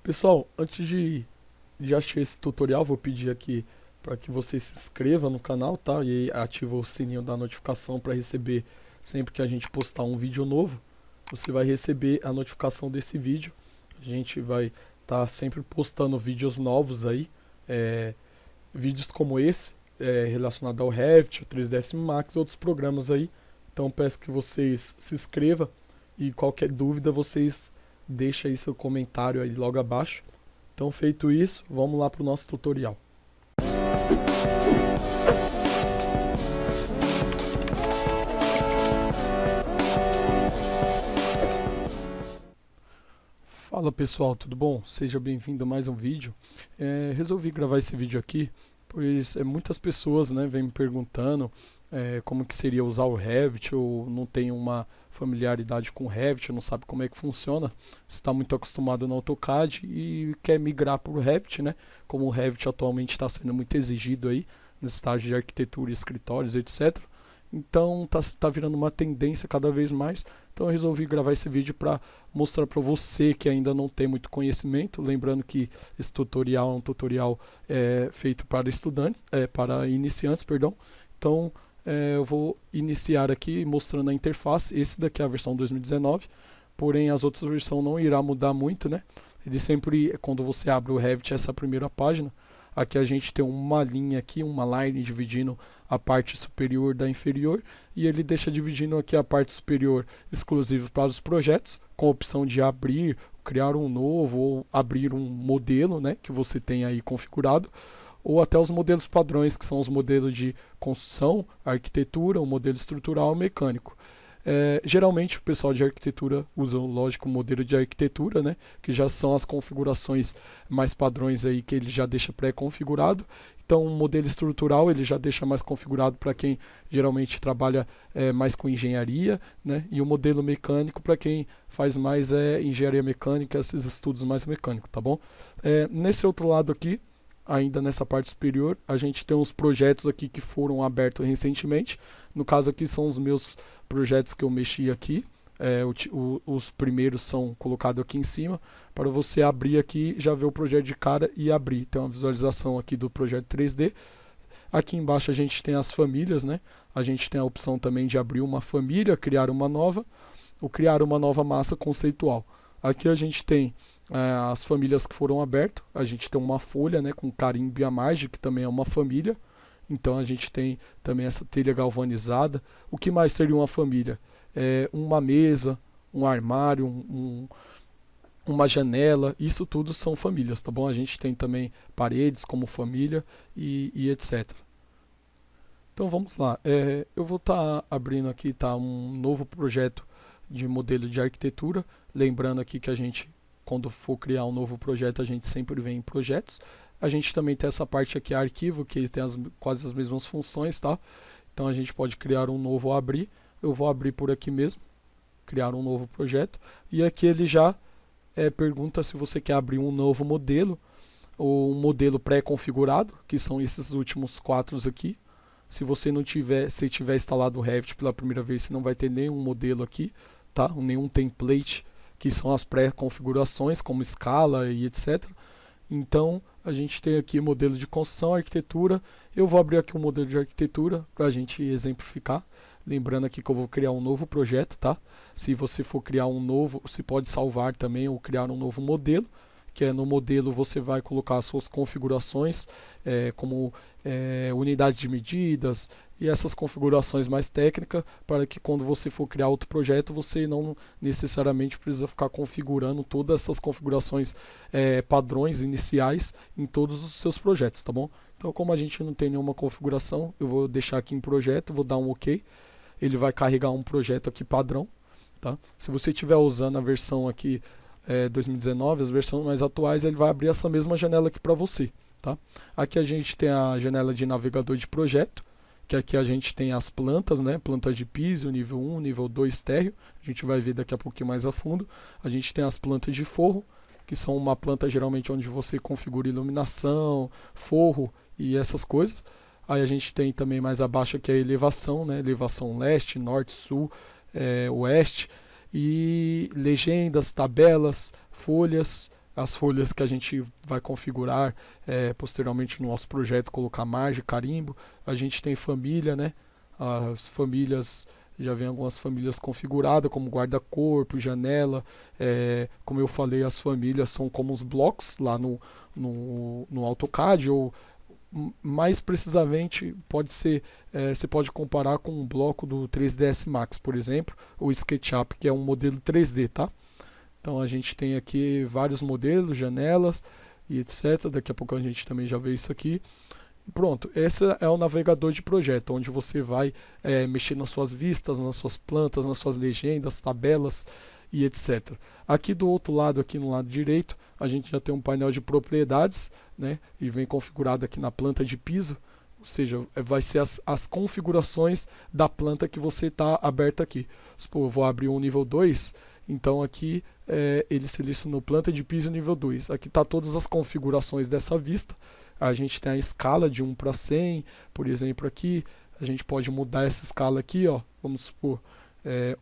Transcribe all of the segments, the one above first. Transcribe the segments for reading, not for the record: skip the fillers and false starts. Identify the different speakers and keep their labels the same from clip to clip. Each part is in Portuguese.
Speaker 1: Pessoal, antes de assistir esse tutorial, vou pedir aqui para que você se inscreva no canal, tá? E ativa o sininho da notificação para receber sempre que a gente postar um vídeo novo. Você vai receber a notificação desse vídeo. A gente vai estar sempre postando vídeos novos aí, vídeos como esse, relacionado ao Revit, ao 3ds Max e outros programas aí. Então peço que vocês se inscrevam e qualquer dúvida vocês deixem aí seu comentário aí logo abaixo. Então feito isso, vamos lá para o nosso tutorial. Fala pessoal, tudo bom? Seja bem-vindo a mais um vídeo. Resolvi gravar esse vídeo aqui, pois muitas pessoas vêm me perguntando como que seria usar o Revit, ou não tem uma familiaridade com o Revit, não sabe como é que funciona, está muito acostumado no AutoCAD e quer migrar para o Revit, né? Como o Revit atualmente está sendo muito exigido aí, nos estágios de arquitetura, escritórios, etc. Então tá virando uma tendência cada vez mais. Então eu resolvi gravar esse vídeo para mostrar para você que ainda não tem muito conhecimento. Lembrando que esse tutorial é um tutorial feito para estudantes, para iniciantes, perdão. Então eu vou iniciar aqui mostrando a interface. Esse daqui é a versão 2019, porém as outras versões não irá mudar muito, né? Ele sempre, quando você abre o Revit, essa é a primeira página. Aqui a gente tem uma linha aqui, uma line dividindo a parte superior da inferior, e ele deixa dividindo aqui a parte superior exclusiva para os projetos, com a opção de abrir, criar um novo ou abrir um modelo, né, que você tem aí configurado, ou até os modelos padrões, que são os modelos de construção, arquitetura, o modelo estrutural e mecânico. Geralmente o pessoal de arquitetura usa, lógico, o modelo de arquitetura, né, que já são as configurações mais padrões aí que ele já deixa pré-configurado. Então o modelo estrutural ele já deixa mais configurado para quem geralmente trabalha mais com engenharia, né, e o modelo mecânico para quem faz mais engenharia mecânica, esses estudos mais mecânicos, tá bom? Nesse outro lado aqui, ainda nessa parte superior, a gente tem uns projetos aqui que foram abertos recentemente. No caso aqui são os meus projetos que eu mexi aqui. Os primeiros são colocados aqui em cima. Para você abrir aqui, já ver o projeto de cara e abrir. Tem uma visualização aqui do projeto 3D. Aqui embaixo a gente tem as famílias, né? A gente tem a opção também de abrir uma família, criar uma nova, ou criar uma nova massa conceitual. Aqui a gente tem as famílias que foram abertas. A gente tem uma folha, né, com carimbo e a margem, que também é uma família. Então a gente tem também essa telha galvanizada. O que mais seria uma família? Uma mesa, um armário, uma janela, isso tudo são famílias, tá bom? A gente tem também paredes como família e etc. Então vamos lá. Eu vou estar abrindo aqui um novo projeto de modelo de arquitetura. Lembrando aqui que a gente, quando for criar um novo projeto, a gente sempre vem em projetos. A gente também tem essa parte aqui, arquivo, que tem quase as mesmas funções, tá? Então a gente pode criar um novo ou abrir. Eu vou abrir por aqui mesmo, criar um novo projeto. E aqui ele já pergunta se você quer abrir um novo modelo, ou um modelo pré-configurado, que são esses últimos 4 aqui. Se você não tiver, se tiver instalado o Revit pela primeira vez, você não vai ter nenhum modelo aqui, tá? Nenhum template, que são as pré-configurações, como escala e etc. Então, a gente tem aqui modelo de construção, arquitetura. Eu vou abrir aqui um modelo de arquitetura para a gente exemplificar. Lembrando aqui que eu vou criar um novo projeto, tá? Se você for criar um novo, você pode salvar também ou criar um novo modelo, que no modelo você vai colocar as suas configurações, como unidade de medidas e essas configurações mais técnicas, para que quando você for criar outro projeto, você não necessariamente precisa ficar configurando todas essas configurações padrões iniciais em todos os seus projetos, tá bom? Então, como a gente não tem nenhuma configuração, eu vou deixar aqui em projeto, vou dar um OK. Ele vai carregar um projeto aqui padrão, tá? Se você estiver usando a versão aqui 2019, as versões mais atuais, ele vai abrir essa mesma janela aqui para você, tá? Aqui a gente tem a janela de navegador de projeto, que aqui a gente tem as plantas, né? Plantas de piso, nível 1, nível 2 térreo. A gente vai ver daqui a pouquinho mais a fundo. A gente tem as plantas de forro, que são uma planta geralmente onde você configura iluminação, forro e essas coisas. Aí a gente tem também mais abaixo aqui a elevação, né? Elevação leste, norte, sul, oeste. E legendas, tabelas, folhas, as folhas que a gente vai configurar posteriormente no nosso projeto, colocar margem, carimbo. A gente tem família, né? As famílias, já vem algumas famílias configuradas, como guarda-corpo, janela. Como eu falei, as famílias são como os blocos lá no AutoCAD, ou mais precisamente pode ser, você pode comparar com um bloco do 3ds Max, por exemplo, ou SketchUp, que é um modelo 3D, tá? Então a gente tem aqui vários modelos, janelas e etc. Daqui a pouco a gente também já vê isso aqui. Pronto, esse é o navegador de projeto, onde você vai mexer nas suas vistas, nas suas plantas, nas suas legendas, tabelas e etc. Aqui do outro lado, aqui no lado direito, a gente já tem um painel de propriedades, né? E vem configurado aqui na planta de piso, ou seja, vai ser as configurações da planta que você está aberta aqui. Supor, eu vou abrir um nível 2, então aqui ele selecionou planta de piso nível 2. Aqui está todas as configurações dessa vista. A gente tem a escala de 1 para 100, por exemplo, aqui. A gente pode mudar essa escala aqui, ó, vamos supor,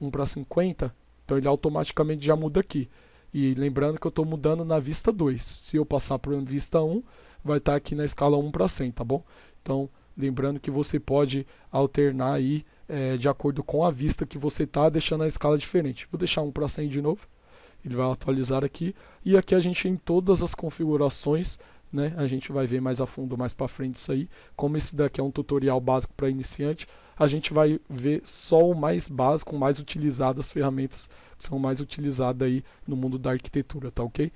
Speaker 1: 1 para 50. Então ele automaticamente já muda aqui. E lembrando que eu estou mudando na vista 2. Se eu passar para a vista 1, vai estar aqui na escala 1 para 100, tá bom? Então, lembrando que você pode alternar aí de acordo com a vista que você está, deixando a escala diferente. Vou deixar 1 para 100 de novo. Ele vai atualizar aqui. E aqui a gente tem todas as configurações, né? A gente vai ver mais a fundo, mais para frente isso aí. Como esse daqui é um tutorial básico para iniciante, a gente vai ver só o mais básico, o mais utilizado, as ferramentas que são mais utilizadas aí no mundo da arquitetura, tá ok?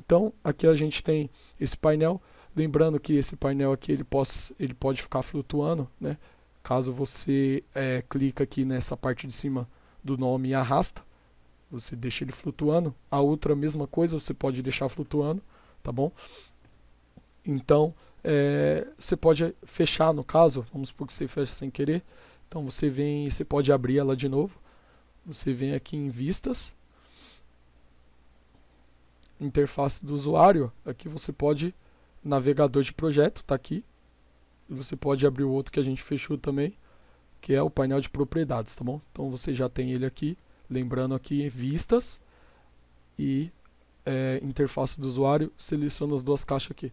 Speaker 1: Então, aqui a gente tem esse painel. Lembrando que esse painel aqui ele pode ficar flutuando, né? Caso você clica aqui nessa parte de cima do nome e arrasta, você deixa ele flutuando. A outra mesma coisa, você pode deixar flutuando, tá bom? Então, você pode fechar no caso, vamos supor que você fecha sem querer. Então você pode abrir ela de novo. Você vem aqui em vistas, interface do usuário. Aqui você pode, navegador de projeto, tá aqui. E você pode abrir o outro que a gente fechou também, que é o painel de propriedades, tá bom? Então você já tem ele aqui, lembrando aqui vistas e interface do usuário, seleciona as duas caixas aqui.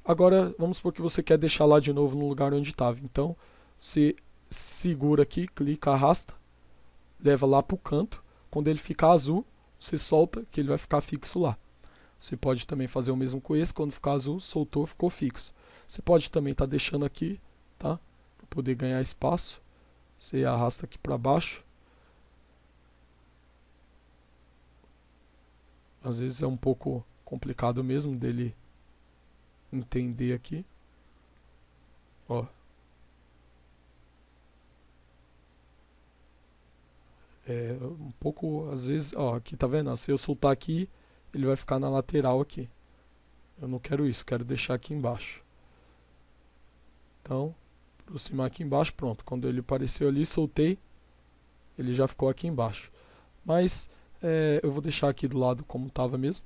Speaker 1: Agora vamos supor que você quer deixar lá de novo no lugar onde estava. Então você segura aqui, clica, arrasta, leva lá para o canto. Quando ele ficar azul, você solta, que ele vai ficar fixo lá. Você pode também fazer o mesmo com esse. Quando ficar azul, soltou, ficou fixo. Você pode também estar deixando aqui, tá? Para poder ganhar espaço. Você arrasta aqui para baixo. Às vezes é um pouco complicado mesmo dele entender aqui. Ó. Um pouco, às vezes, ó, aqui tá vendo? Se eu soltar aqui, ele vai ficar na lateral aqui. Eu não quero isso, quero deixar aqui embaixo. Então, aproximar aqui embaixo, pronto. Quando ele apareceu ali, soltei, ele já ficou aqui embaixo. Mas eu vou deixar aqui do lado como estava mesmo.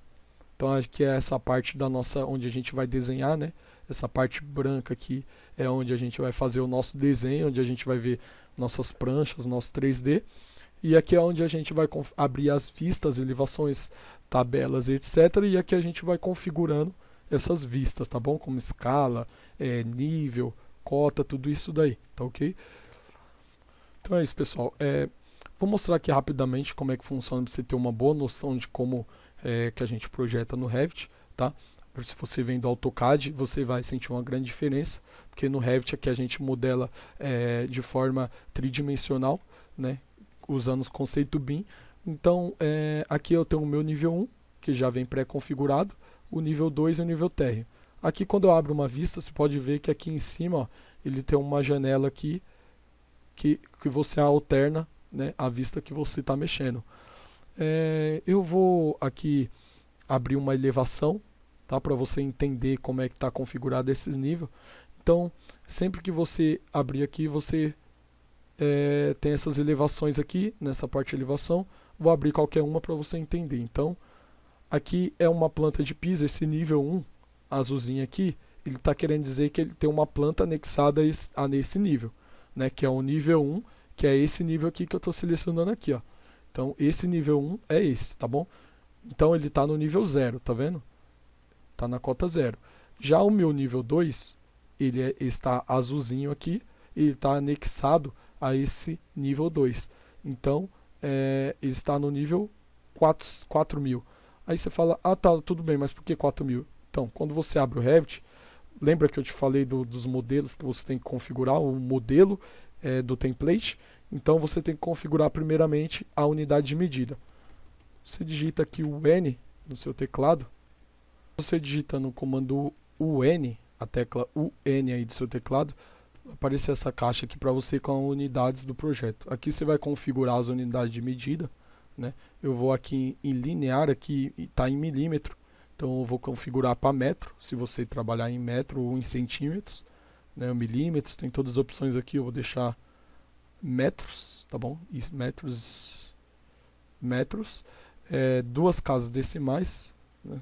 Speaker 1: Então aqui é essa parte da nossa, onde a gente vai desenhar, né? Essa parte branca aqui é onde a gente vai fazer o nosso desenho, onde a gente vai ver nossas pranchas, nosso 3D. E aqui é onde a gente vai abrir as vistas, elevações, tabelas, etc. E aqui a gente vai configurando essas vistas, tá bom? Como escala, nível, cota, tudo isso daí, tá ok? Então é isso, pessoal. Vou mostrar aqui rapidamente como é que funciona para você ter uma boa noção de como que a gente projeta no Revit, tá? Se você vem do AutoCAD, você vai sentir uma grande diferença, porque no Revit aqui a gente modela de forma tridimensional, né? Usando os conceitos BIM. Então, aqui eu tenho o meu nível 1, que já vem pré-configurado, o nível 2 e o nível térreo. Aqui, quando eu abro uma vista, você pode ver que aqui em cima, ó, ele tem uma janela aqui, que você alterna, né, a vista que você está mexendo. Eu vou aqui abrir uma elevação, tá, para você entender como é que está configurado esses níveis. Então, sempre que você abrir aqui, você tem essas elevações aqui, nessa parte de elevação. Vou abrir qualquer uma para você entender. Então, aqui é uma planta de piso, esse nível 1, azulzinho aqui, ele está querendo dizer que ele tem uma planta anexada a nesse nível, né, que é o nível 1, que é esse nível aqui que eu estou selecionando aqui, ó. Então, esse nível 1 é esse, tá bom? Então ele está no nível 0, tá vendo? Está na cota 0. Já o meu nível 2, está azulzinho aqui, e ele está anexado a esse nível 2. Então, ele está no nível 4.000. Aí você fala, ah tá, tudo bem, mas por que 4.000? Então, quando você abre o Revit, lembra que eu te falei dos modelos que você tem que configurar, o modelo do template? Então você tem que configurar primeiramente a unidade de medida. Você digita aqui o N no seu teclado. Você digita no comando UN, a tecla UN aí do seu teclado, vai aparecer essa caixa aqui para você com as unidades do projeto. Aqui você vai configurar as unidades de medida, né? Eu vou aqui em linear, aqui está em milímetro, então eu vou configurar para metro, se você trabalhar em metro ou em centímetros, né? Milímetros, tem todas as opções aqui, eu vou deixar metros, tá bom? Isso, metros, duas casas decimais, né?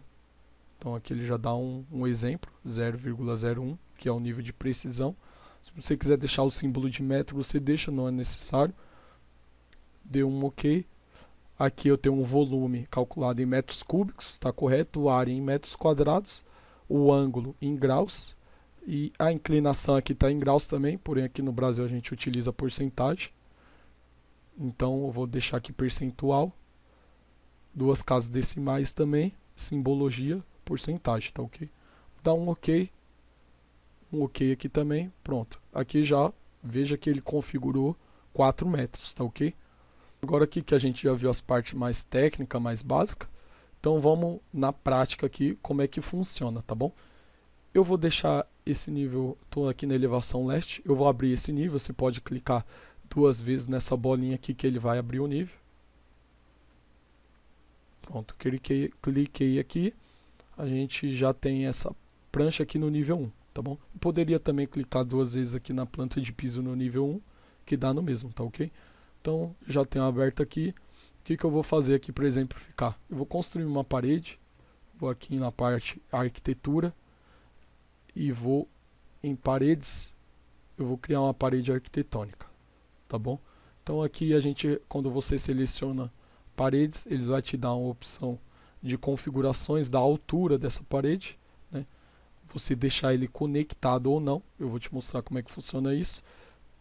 Speaker 1: Então aqui ele já dá um exemplo, 0,01, que é o nível de precisão. Se você quiser deixar o símbolo de metro, você deixa, não é necessário. Deu um OK. Aqui eu tenho um volume calculado em metros cúbicos, está correto, a área em metros quadrados, o ângulo em graus, e a inclinação aqui está em graus também, porém aqui no Brasil a gente utiliza porcentagem. Então eu vou deixar aqui percentual, duas casas decimais também, simbologia, porcentagem, tá ok? Dá um OK aqui também, pronto. Aqui já, veja que ele configurou 4 metros, tá ok? Agora aqui que a gente já viu as partes mais técnicas, mais básicas, então vamos na prática aqui, como é que funciona, tá bom? Eu vou deixar esse nível, estou aqui na elevação leste, eu vou abrir esse nível, você pode clicar 2 vezes nessa bolinha aqui que ele vai abrir o nível. Pronto, cliquei aqui, a gente já tem essa prancha aqui no nível 1, tá bom? Eu poderia também clicar 2 vezes aqui na planta de piso no nível 1, que dá no mesmo, tá ok? Então, já tenho aberto aqui. O que eu vou fazer aqui para exemplificar? Eu vou construir uma parede, vou aqui na parte arquitetura, e vou em paredes, eu vou criar uma parede arquitetônica, tá bom? Então aqui a gente, quando você seleciona paredes, eles vai te dar uma opção de configurações da altura dessa parede, né? Você deixar ele conectado ou não, eu vou te mostrar como é que funciona isso.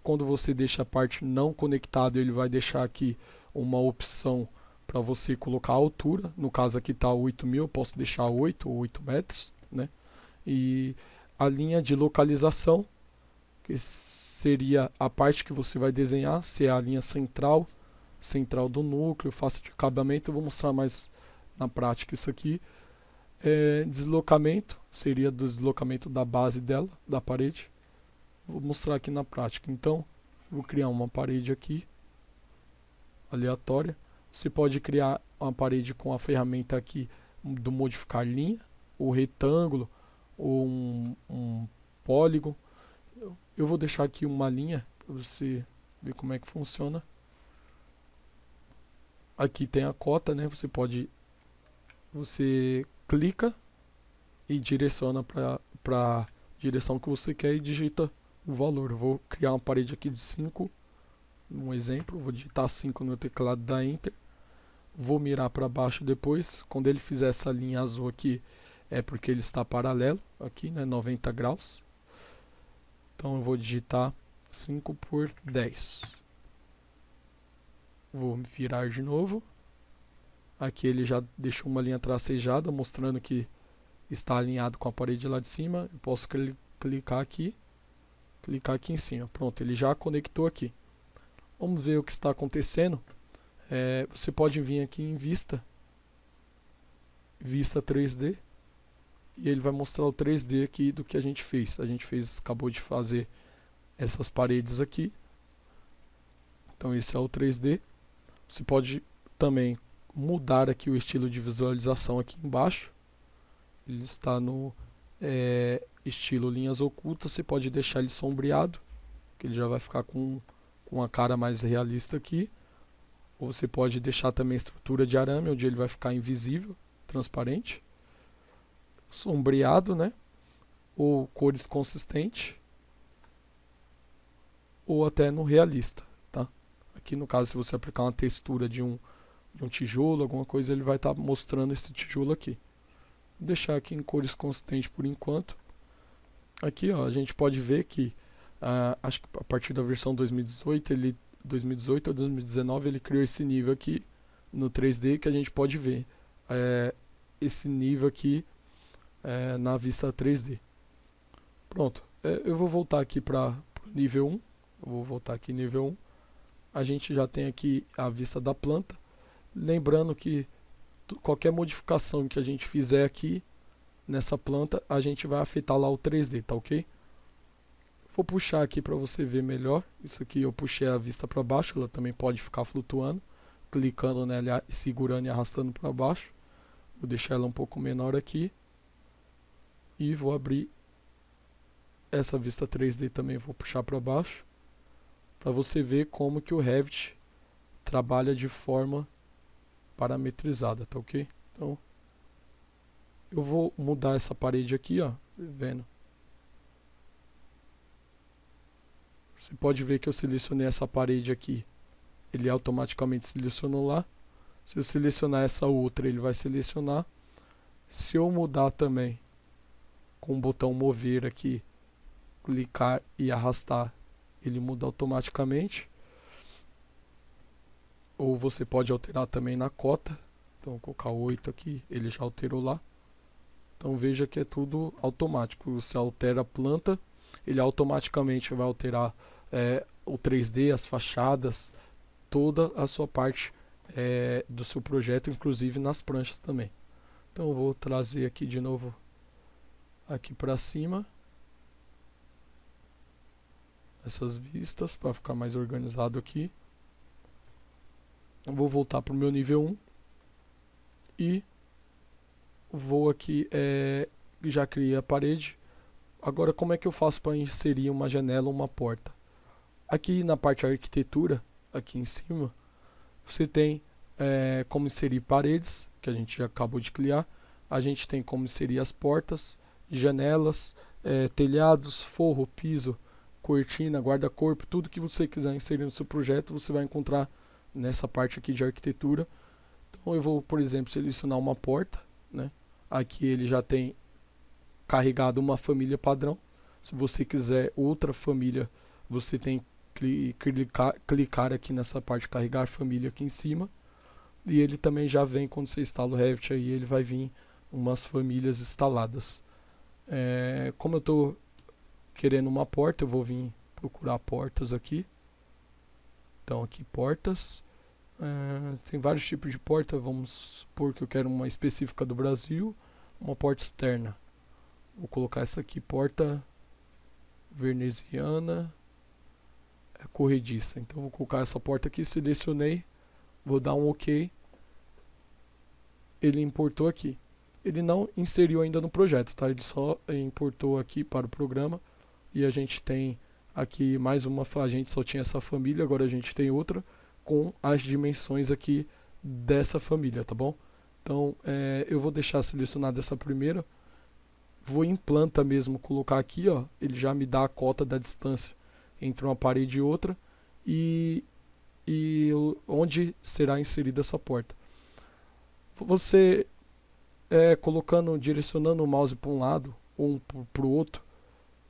Speaker 1: Quando você deixa a parte não conectada, ele vai deixar aqui uma opção para você colocar a altura, no caso aqui está 8.000, eu posso deixar 8 ou 8 metros, né? E a linha de localização, que seria a parte que você vai desenhar, se é a linha central do núcleo, face de acabamento. Eu vou mostrar mais na prática isso aqui. Deslocamento, seria do deslocamento da base dela, da parede. Vou mostrar aqui na prática. Então, vou criar uma parede aqui, aleatória. Você pode criar uma parede com a ferramenta aqui do modificar linha, ou retângulo, ou um polígono. Eu vou deixar aqui uma linha para você ver como é que funciona. Aqui tem a cota, né? Você clica e direciona para a direção que você quer e digita o valor. Eu vou criar uma parede aqui de 5, um exemplo, vou digitar 5 no teclado da Enter. Vou mirar para baixo depois. Quando ele fizer essa linha azul aqui, é porque ele está paralelo aqui, né? 90 graus. Então eu vou digitar 5 por 10. Vou virar de novo. Aqui ele já deixou uma linha tracejada, mostrando que está alinhado com a parede lá de cima. Eu posso clicar aqui em cima. Pronto, ele já conectou aqui. Vamos ver o que está acontecendo. Você pode vir aqui em vista 3D, e ele vai mostrar o 3D aqui do que a gente fez. Acabou de fazer essas paredes aqui. Então esse é o 3D. Você pode também mudar aqui o estilo de visualização aqui embaixo. Ele está no estilo linhas ocultas. Você pode deixar ele sombreado, que ele já vai ficar com uma cara mais realista aqui. Ou você pode deixar também estrutura de arame, onde ele vai ficar invisível, transparente. Sombreado, né? Ou cores consistentes. Ou até no realista, tá? Aqui no caso, se você aplicar uma textura de um de um tijolo, alguma coisa, ele vai estar mostrando esse tijolo aqui. Vou deixar aqui em cores consistentes por enquanto. Aqui, ó, a gente pode ver que acho que a partir da versão 2018 ou 2019 ele criou esse nível aqui no 3D que a gente pode ver esse nível aqui na vista 3D. Pronto, eu vou voltar aqui para nível 1. Eu vou voltar aqui nível 1. A gente já tem aqui a vista da planta. Lembrando que qualquer modificação que a gente fizer aqui nessa planta, a gente vai afetar lá o 3D, tá ok? Vou puxar aqui para você ver melhor. Isso aqui eu puxei a vista para baixo, ela também pode ficar flutuando, clicando nela, segurando e arrastando para baixo. Vou deixar ela um pouco menor aqui. E vou abrir essa vista 3D também, vou puxar para baixo, para você ver como que o Revit trabalha de forma parametrizada, tá ok? Então, eu vou mudar essa parede aqui, ó, vendo. Você pode ver que eu selecionei essa parede aqui, ele automaticamente selecionou lá. Se eu selecionar essa outra, ele vai selecionar. Se eu mudar também com o botão mover aqui, clicar e arrastar, ele muda automaticamente. Ou você pode alterar também na cota. Então, vou colocar 8 aqui, ele já alterou lá. Então veja que é tudo automático. Você altera a planta, ele automaticamente vai alterar o 3D, as fachadas, toda a sua parte do seu projeto, inclusive nas pranchas também. Então eu vou trazer aqui de novo aqui para cima essas vistas para ficar mais organizado aqui. Eu vou voltar para o meu nível 1 e vou aqui, já criei a parede. Agora como é que eu faço para inserir uma janela ou uma porta? Aqui na parte de arquitetura, aqui em cima, você tem como inserir paredes, que a gente já acabou de criar. A gente tem como inserir as portas, janelas, telhados, forro, piso, cortina, guarda-corpo, tudo que você quiser inserir no seu projeto, você vai encontrar nessa parte aqui de arquitetura. Então eu vou, por exemplo, selecionar uma porta, né? Aqui ele já tem carregado uma família padrão. Se você quiser outra família, você tem que clicar aqui nessa parte carregar família aqui em cima. E ele também já vem, quando você instala o Revit, aí ele vai vir umas famílias instaladas. Como eu estou querendo uma porta, eu vou vir procurar portas aqui. Então aqui portas. Tem vários tipos de porta. Vamos supor que eu quero uma específica do Brasil, uma porta externa. Vou colocar essa aqui, porta veneziana corrediça. Então vou colocar essa porta aqui, selecionei, vou dar um OK. Ele importou aqui. Ele não inseriu ainda no projeto, tá? Ele só importou aqui para o programa. E a gente tem aqui mais uma, a gente só tinha essa família, agora a gente tem outra com as dimensões aqui dessa família, tá bom? Então eu vou deixar selecionada essa primeira, vou em planta mesmo colocar aqui, ó, ele já me dá a cota da distância entre uma parede e outra e onde será inserida essa porta. Você direcionando o mouse para um lado ou para o outro,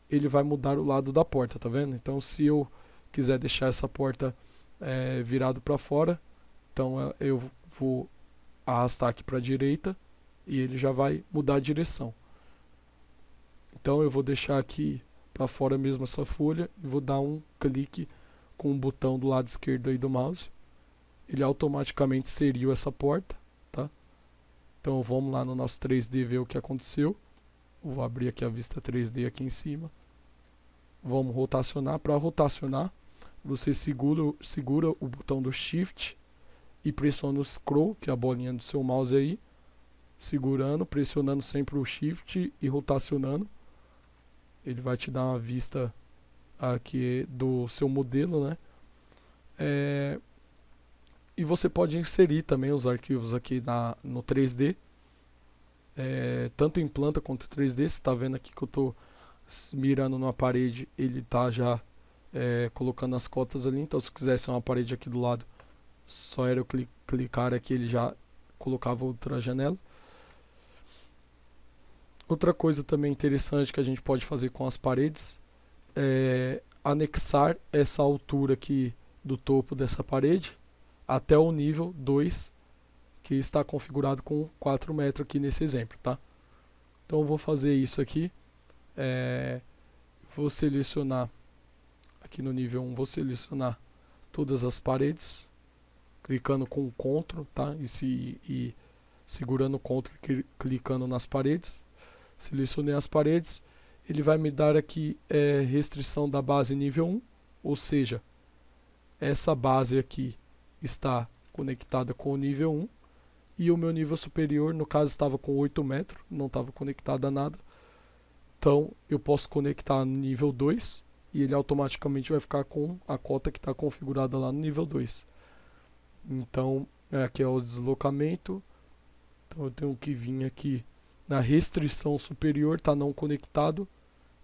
Speaker 1: ele vai mudar o lado da porta, tá vendo? Então se eu quiser deixar essa porta virado para fora, então eu vou arrastar aqui para a direita e ele já vai mudar a direção. Então eu vou deixar aqui para fora mesmo essa folha e vou dar um clique com o botão do lado esquerdo aí do mouse. Ele automaticamente inseriu essa porta, tá? Então vamos lá no nosso 3D ver o que aconteceu. Vou abrir aqui a vista 3D aqui em cima. Vamos rotacionar. Para rotacionar, você segura o botão do Shift e pressiona o Scroll, que é a bolinha do seu mouse aí, segurando, pressionando sempre o Shift e rotacionando. Ele vai te dar uma vista aqui do seu modelo, né? E você pode inserir também os arquivos aqui no 3D, tanto em planta quanto 3D. Você está vendo aqui que eu estou mirando numa parede, ele está já colocando as cotas ali. Então se quisesse uma parede aqui do lado, Só era eu clicar aqui, ele já colocava outra janela. Outra coisa também interessante que a gente pode fazer com as paredes é anexar essa altura aqui do topo dessa parede até o nível 2, que está configurado com 4 metros aqui nesse exemplo, tá? Então eu vou fazer isso aqui. Vou selecionar aqui no nível 1, vou selecionar todas as paredes, clicando com o Ctrl, tá? E segurando o Ctrl e clicando nas paredes. Selecionei as paredes, ele vai me dar aqui restrição da base nível 1, ou seja, essa base aqui está conectada com o nível 1 e o meu nível superior, no caso, estava com 8 metros, não estava conectado a nada. Então eu posso conectar no nível 2 e ele automaticamente vai ficar com a cota que está configurada lá no nível 2. Então aqui é o deslocamento, então eu tenho que vir aqui na restrição superior, está não conectado.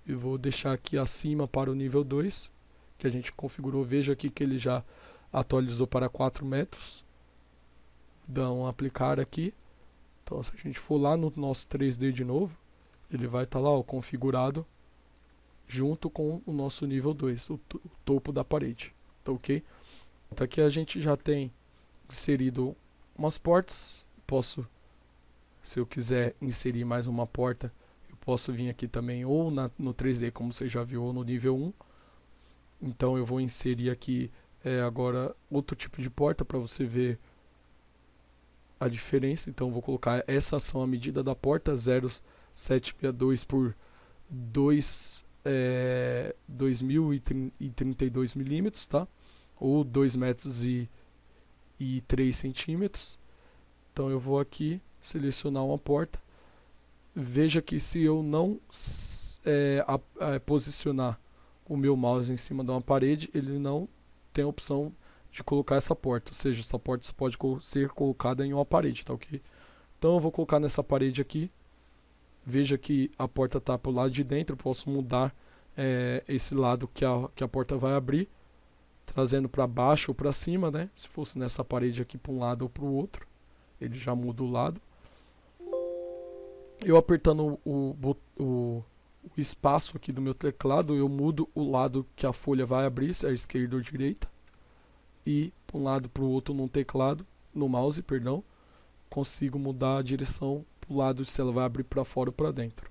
Speaker 1: Eu vou deixar aqui acima para o nível 2, que a gente configurou. Veja aqui que ele já atualizou para 4 metros. Dá um aplicar aqui. Então se a gente for lá no nosso 3D de novo, ele vai estar lá, ó, configurado junto com o nosso nível 2, o topo da parede. Tá ok? Então aqui a gente já tem inserido umas portas. Posso, se eu quiser inserir mais uma porta, eu posso vir aqui também ou no 3D, como você já viu, ou no nível 1. Então eu vou inserir aqui agora outro tipo de porta para você ver a diferença. Então eu vou colocar essa ação à medida da porta, 0,762 por 2032 milímetros, tá? Ou 2 metros e 3 centímetros. Então eu vou aqui selecionar uma porta. Veja que se eu não posicionar o meu mouse em cima de uma parede, ele não tem a opção de colocar essa porta, ou seja, essa porta pode ser colocada em uma parede, tá ok? Então eu vou colocar nessa parede aqui. Veja que a porta está para o lado de dentro. Eu posso mudar esse lado que a porta vai abrir, trazendo para baixo ou para cima, né? Se fosse nessa parede aqui para um lado ou para o outro, ele já muda o lado. Eu apertando o espaço aqui do meu teclado, eu mudo o lado que a folha vai abrir, se é a esquerda ou direita, e para um lado para o outro no teclado, no mouse, perdão, consigo mudar a direção para o lado se ela vai abrir para fora ou para dentro.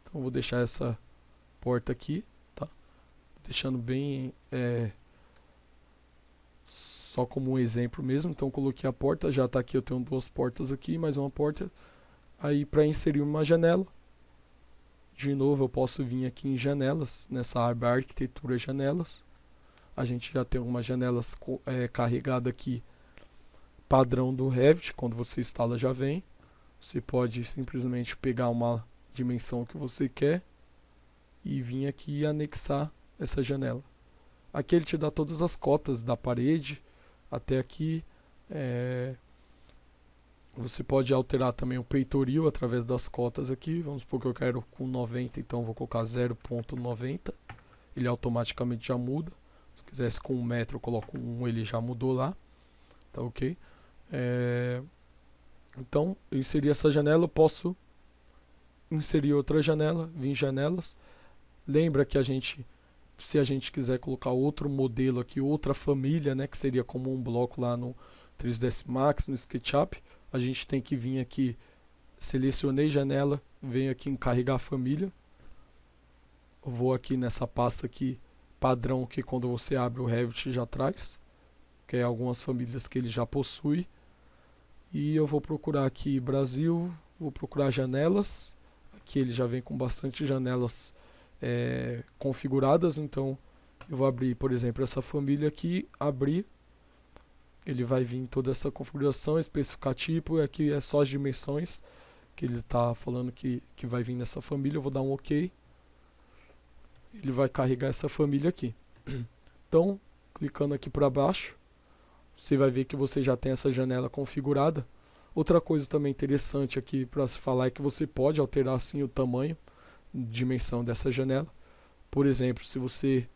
Speaker 1: Então vou deixar essa porta aqui, tá? Deixando bem só como um exemplo mesmo. Então coloquei a porta, já está aqui, eu tenho duas portas aqui, mais uma porta. Aí para inserir uma janela, de novo eu posso vir aqui em janelas, nessa aba arquitetura janelas. A gente já tem algumas janelas carregadas aqui, padrão do Revit, quando você instala já vem. Você pode simplesmente pegar uma dimensão que você quer e vir aqui e anexar essa janela. Aqui ele te dá todas as cotas da parede até aqui. Você pode alterar também o peitoril através das cotas aqui. Vamos supor que eu quero com 90, então vou colocar 0,90. Ele automaticamente já muda. Se quisesse com 1 metro, eu coloco 1, ele já mudou lá. Tá ok? Então, eu inseri essa janela, eu posso inserir outra janela, vir em janelas. Lembra que se a gente quiser colocar outro modelo aqui, outra família, né, que seria como um bloco lá no 3ds Max, no SketchUp, a gente tem que vir aqui, selecionei janela, venho aqui em carregar família. Eu vou aqui nessa pasta aqui, padrão, que quando você abre o Revit já traz, que é algumas famílias que ele já possui. E eu vou procurar aqui Brasil, vou procurar janelas. Aqui ele já vem com bastante janelas configuradas, então eu vou abrir, por exemplo, essa família aqui, abrir. Ele vai vir toda essa configuração, especificar tipo, e aqui é só as dimensões que ele está falando que vai vir nessa família. Eu vou dar um OK. Ele vai carregar essa família aqui. Então, clicando aqui para baixo, você vai ver que você já tem essa janela configurada. Outra coisa também interessante aqui para se falar é que você pode alterar sim o tamanho, dimensão dessa janela. Por exemplo, se você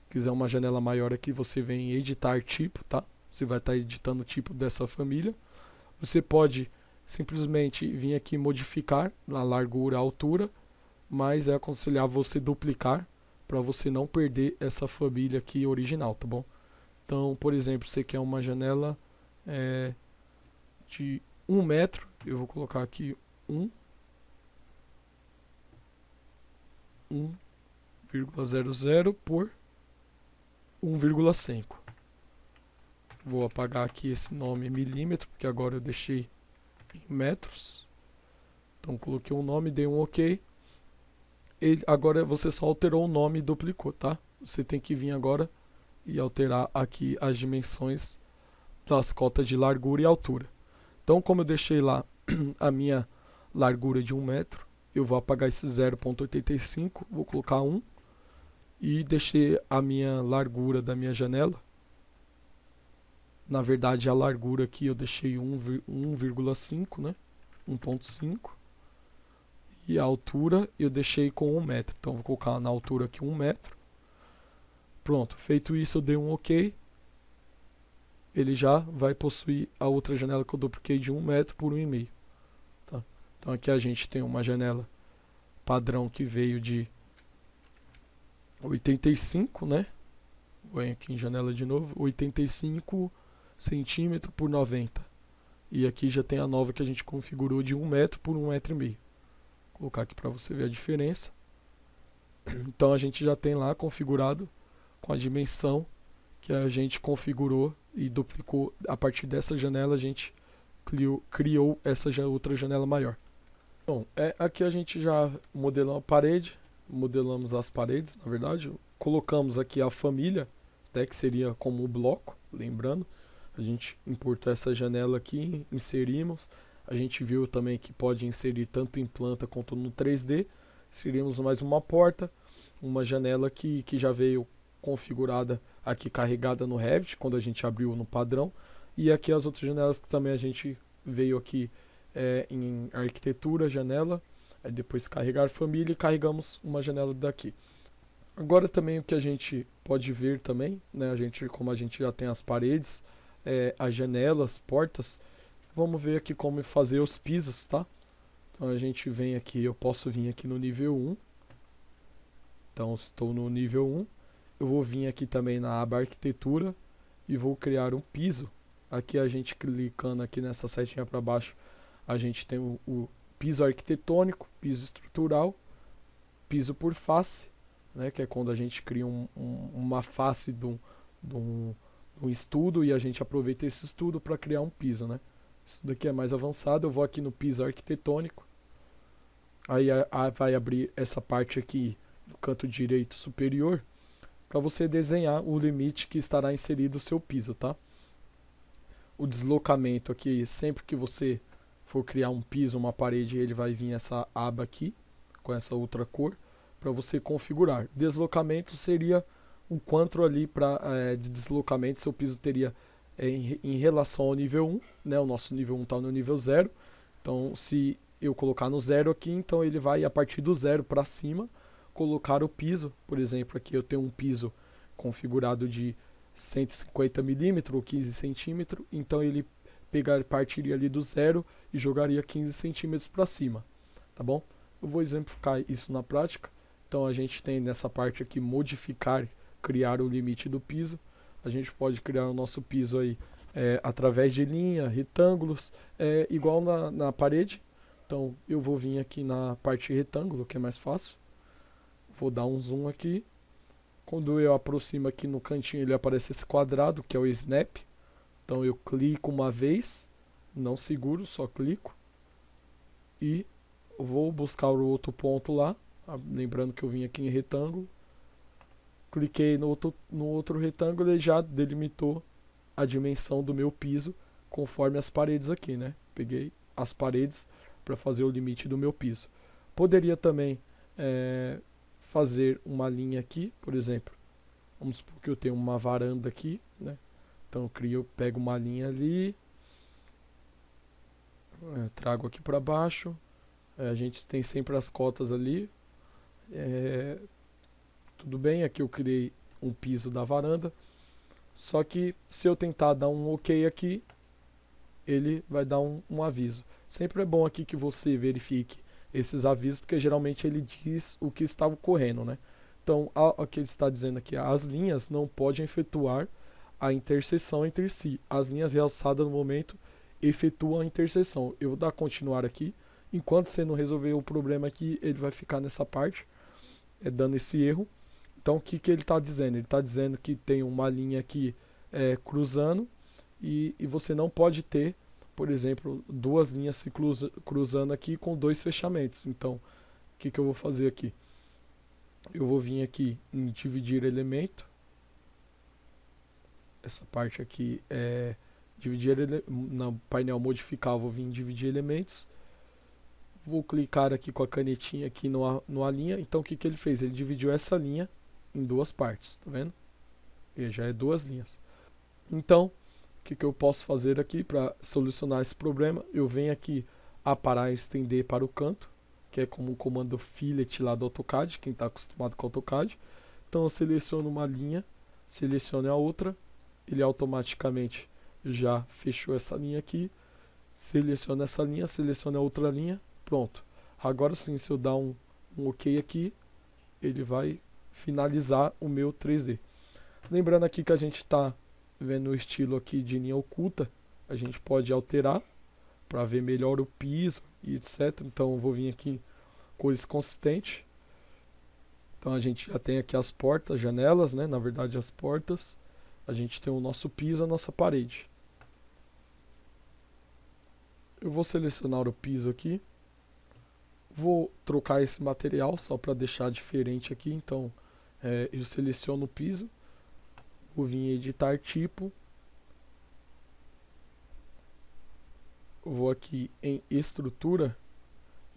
Speaker 1: quiser uma janela maior aqui, você vem em editar tipo, tá? Você vai estar editando o tipo dessa família. Você pode simplesmente vir aqui e modificar a largura, a altura, mas é aconselhável você duplicar para você não perder essa família aqui original, tá bom? Então, por exemplo, você quer uma janela de 1 metro, eu vou colocar aqui 1,00 por 1,5. Vou apagar aqui esse nome milímetro, porque agora eu deixei em metros. Então coloquei um nome, dei um OK. Agora você só alterou o nome e duplicou, tá? Você tem que vir agora e alterar aqui as dimensões das cotas de largura e altura. Então, como eu deixei lá a minha largura de 1 metro, eu vou apagar esse 0,85, vou colocar 1 e deixei a minha largura da minha janela. Na verdade, a largura aqui eu deixei 1,5, né? 1,5. E a altura eu deixei com 1 metro. Então, vou colocar na altura aqui 1 metro. Pronto, feito isso, eu dei um OK. Ele já vai possuir a outra janela que eu dupliquei de 1 metro por 1,5. Tá? Então, aqui a gente tem uma janela padrão que veio de 85, né? Vou aqui em janela de novo, 85 centímetros por 90. E aqui já tem a nova que a gente configurou de 1 metro por 1,5 metro. Vou colocar aqui para você ver a diferença. Então a gente já tem lá configurado com a dimensão que a gente configurou e duplicou. A partir dessa janela a gente criou essa outra janela maior. Bom, aqui a gente já modelou a parede, modelamos as paredes, na verdade. Colocamos aqui a família, né, que seria como o bloco, lembrando. A gente importou essa janela aqui, inserimos. A gente viu também que pode inserir tanto em planta quanto no 3D. Inserimos mais uma porta, uma janela que já veio configurada aqui, carregada no Revit, quando a gente abriu no padrão. E aqui as outras janelas que também a gente veio aqui em arquitetura, janela. Aí depois carregar família e carregamos uma janela daqui. Agora também o que a gente pode ver também, né, como a gente já tem as paredes, as janelas, portas, vamos ver aqui como fazer os pisos, tá? Então a gente vem aqui, eu posso vir aqui no nível 1. Então estou no nível 1. Eu vou vir aqui também na aba arquitetura e vou criar um piso. Aqui a gente clicando aqui nessa setinha para baixo, a gente tem o piso arquitetônico, piso estrutural, piso por face, né, que é quando a gente cria uma face de um estudo e a gente aproveita esse estudo para criar um piso, né? Isso daqui é mais avançado. Eu vou aqui no piso arquitetônico. Aí vai abrir essa parte aqui do canto direito superior para você desenhar o limite que estará inserido o seu piso, tá? O deslocamento aqui, sempre que você for criar um piso, uma parede, ele vai vir essa aba aqui com essa outra cor para você configurar. Deslocamento seria o quanto ali de deslocamento seu piso teria em relação ao nível 1, né? O nosso nível 1 está no nível 0. Então, se eu colocar no 0 aqui, então ele vai a partir do 0 para cima colocar o piso. Por exemplo, aqui eu tenho um piso configurado de 150 milímetros ou 15 centímetros, então ele partiria ali do 0 e jogaria 15 centímetros para cima, tá bom? Eu vou exemplificar isso na prática. Então a gente tem nessa parte aqui modificar, criar o limite do piso. A gente pode criar o nosso piso aí através de linha, retângulos, igual na parede. Então eu vou vir aqui na parte retângulo, que é mais fácil. Vou dar um zoom aqui. Quando eu aproximo aqui no cantinho, ele aparece esse quadrado, que é o snap. Então eu clico uma vez, não seguro, só clico. E vou buscar o outro ponto lá. Lembrando que eu vim aqui em retângulo. Cliquei no outro retângulo e já delimitou a dimensão do meu piso conforme as paredes aqui, né? Peguei as paredes para fazer o limite do meu piso. Poderia também fazer uma linha aqui, por exemplo. Vamos supor que eu tenho uma varanda aqui, né? Então eu pego uma linha ali, trago aqui para baixo. A gente tem sempre as cotas ali. Tudo bem, aqui eu criei um piso da varanda. Só que se eu tentar dar um OK aqui, ele vai dar um aviso. Sempre é bom aqui que você verifique esses avisos, porque geralmente ele diz o que está ocorrendo, né? Então, o que ele está dizendo aqui, as linhas não podem efetuar a interseção entre si. As linhas realçadas no momento efetuam a interseção. Eu vou dar continuar aqui. Enquanto você não resolver o problema aqui, ele vai ficar nessa parte, dando esse erro. Então, o que ele está dizendo? Ele está dizendo que tem uma linha aqui cruzando e você não pode ter, por exemplo, duas linhas se cruzando aqui com dois fechamentos. Então, o que eu vou fazer aqui? Eu vou vir aqui em dividir elemento. Essa parte aqui é dividir no painel modificar, eu vou vir em dividir elementos. Vou clicar aqui com a canetinha aqui no linha. Então o que ele fez? Ele dividiu essa linha em duas partes, tá vendo? E já é duas linhas. Então, o que eu posso fazer aqui para solucionar esse problema? Eu venho aqui aparar e estender para o canto, que é como o comando fillet lá do AutoCAD, quem está acostumado com o AutoCAD. Então eu seleciono uma linha, seleciono a outra, ele automaticamente já fechou essa linha aqui, seleciona essa linha, seleciona a outra linha, pronto. Agora sim, se eu dar um OK aqui, ele vai finalizar o meu 3D. Lembrando aqui que a gente está vendo o estilo aqui de linha oculta, a gente pode alterar para ver melhor o piso e etc. Então eu vou vir aqui cores consistentes. Então a gente já tem aqui as portas, janelas, né? Na verdade as portas. A gente tem o nosso piso, a nossa parede. Eu vou selecionar o piso aqui. Vou trocar esse material só para deixar diferente aqui. Então eu seleciono o piso. Vou vir em editar tipo. Vou aqui em estrutura.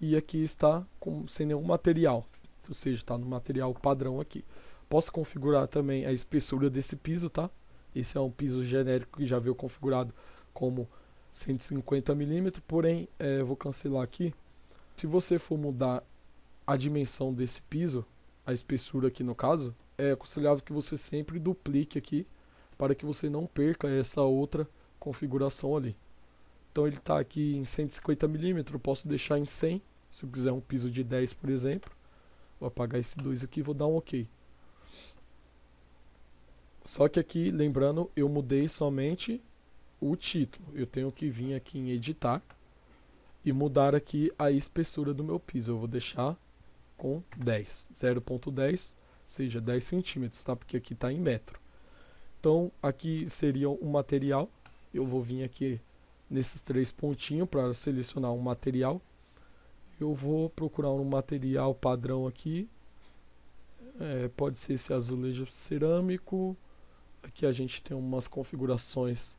Speaker 1: E aqui está sem nenhum material. Ou seja, está no material padrão aqui. Posso configurar também a espessura desse piso, tá? Esse é um piso genérico que já veio configurado como 150 mm, porém, vou cancelar aqui. Se você for mudar a dimensão desse piso, a espessura aqui no caso, é aconselhável que você sempre duplique aqui, para que você não perca essa outra configuração ali. Então ele está aqui em 150 mm, eu posso deixar em 100, se eu quiser um piso de 10, por exemplo. Vou apagar esse 2 aqui e vou dar um OK. Só que aqui, lembrando, eu mudei somente o título. Eu tenho que vir aqui em editar e mudar aqui a espessura do meu piso. Eu vou deixar com 10, 0.10, ou seja, 10 centímetros, tá? Porque aqui está em metro. Então, aqui seria um material. Eu vou vir aqui nesses três pontinhos para selecionar um material. Eu vou procurar um material padrão aqui. Pode ser esse azulejo cerâmico. Aqui a gente tem umas configurações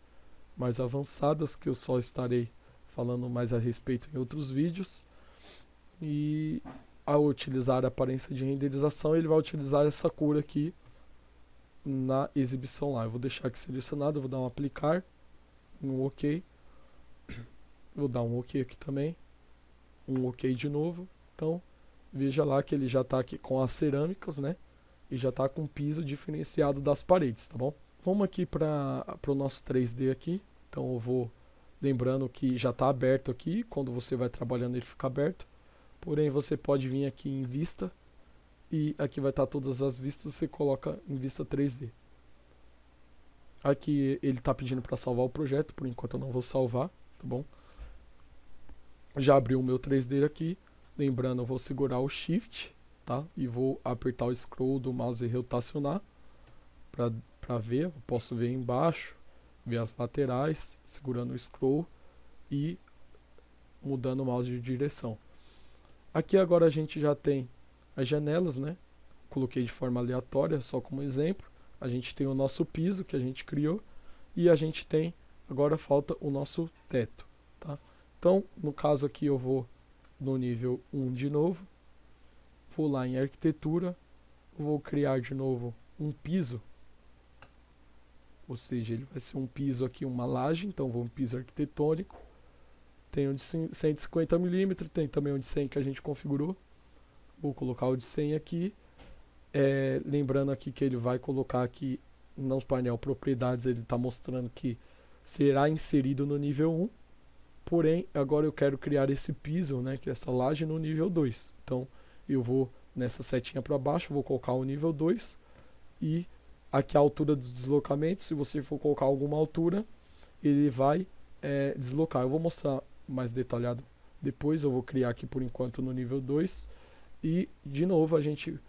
Speaker 1: mais avançadas que eu só estarei falando mais a respeito em outros vídeos. E ao utilizar a aparência de renderização, ele vai utilizar essa cor aqui na exibição lá. Eu vou deixar aqui selecionado, vou dar um aplicar, um OK. Vou dar um OK aqui também, um OK de novo. Então veja lá que ele já está aqui com as cerâmicas, né? E já está com o piso diferenciado das paredes, tá bom? Vamos aqui para o nosso 3D aqui. Então eu vou lembrando que já está aberto aqui. Quando você vai trabalhando ele fica aberto. Porém você pode vir aqui em vista. E aqui vai estar todas as vistas. Você coloca em vista 3D. Aqui ele está pedindo para salvar o projeto. Por enquanto eu não vou salvar, tá bom? Já abriu o meu 3D aqui. Lembrando, eu vou segurar o Shift, tá? E vou apertar o scroll do mouse e rotacionar para ver. Eu posso ver embaixo, ver as laterais, segurando o scroll e mudando o mouse de direção. Aqui agora a gente já tem as janelas, né? Coloquei de forma aleatória, só como exemplo. A gente tem o nosso piso que a gente criou e a gente tem, agora falta o nosso teto, tá? Então, no caso aqui eu vou no nível 1 de novo, vou lá em arquitetura, vou criar de novo um piso, ou seja, ele vai ser um piso aqui, uma laje, então vou um piso arquitetônico, tem um de 150 mm, tem também um de 100 que a gente configurou, vou colocar o de 100 aqui, lembrando aqui que ele vai colocar aqui no painel propriedades ele está mostrando que será inserido no nível 1, porém agora eu quero criar esse piso, né, que é essa laje no nível 2. Então eu vou nessa setinha para baixo, vou colocar o nível 2 e aqui a altura do deslocamento, se você for colocar alguma altura, ele vai deslocar. Eu vou mostrar mais detalhado depois, eu vou criar aqui por enquanto no nível 2 e de novo a gente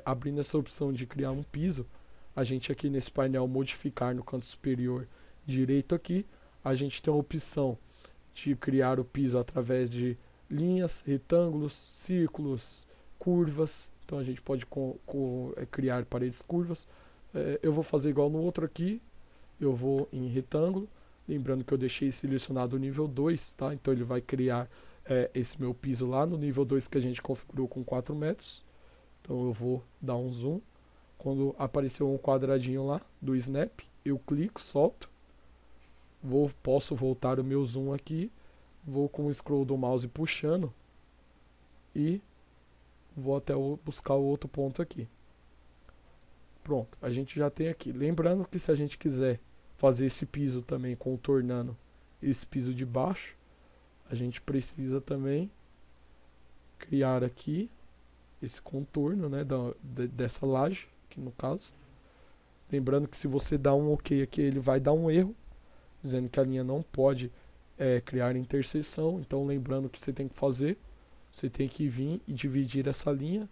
Speaker 1: abrindo essa opção de criar um piso, a gente aqui nesse painel modificar no canto superior direito aqui, a gente tem a opção de criar o piso através de linhas, retângulos, círculos, curvas. Então a gente pode criar paredes curvas. Eu vou fazer igual no outro aqui, eu vou em retângulo, lembrando que eu deixei selecionado o nível 2, tá? Então ele vai criar esse meu piso lá no nível 2 que a gente configurou com 4 metros. Então eu vou dar um zoom. Quando apareceu um quadradinho lá do snap, eu clico, solto. Posso voltar o meu zoom aqui. Vou com o scroll do mouse puxando. E vou até buscar o outro ponto aqui. Pronto, a gente já tem aqui. Lembrando que se a gente quiser fazer esse piso também contornando esse piso de baixo, a gente precisa também criar aqui esse contorno, né, dessa laje, aqui no caso. Lembrando que se você dá um OK aqui, ele vai dar um erro, dizendo que a linha não pode criar interseção. Então lembrando que você tem que fazer, você tem que vir e dividir essa linha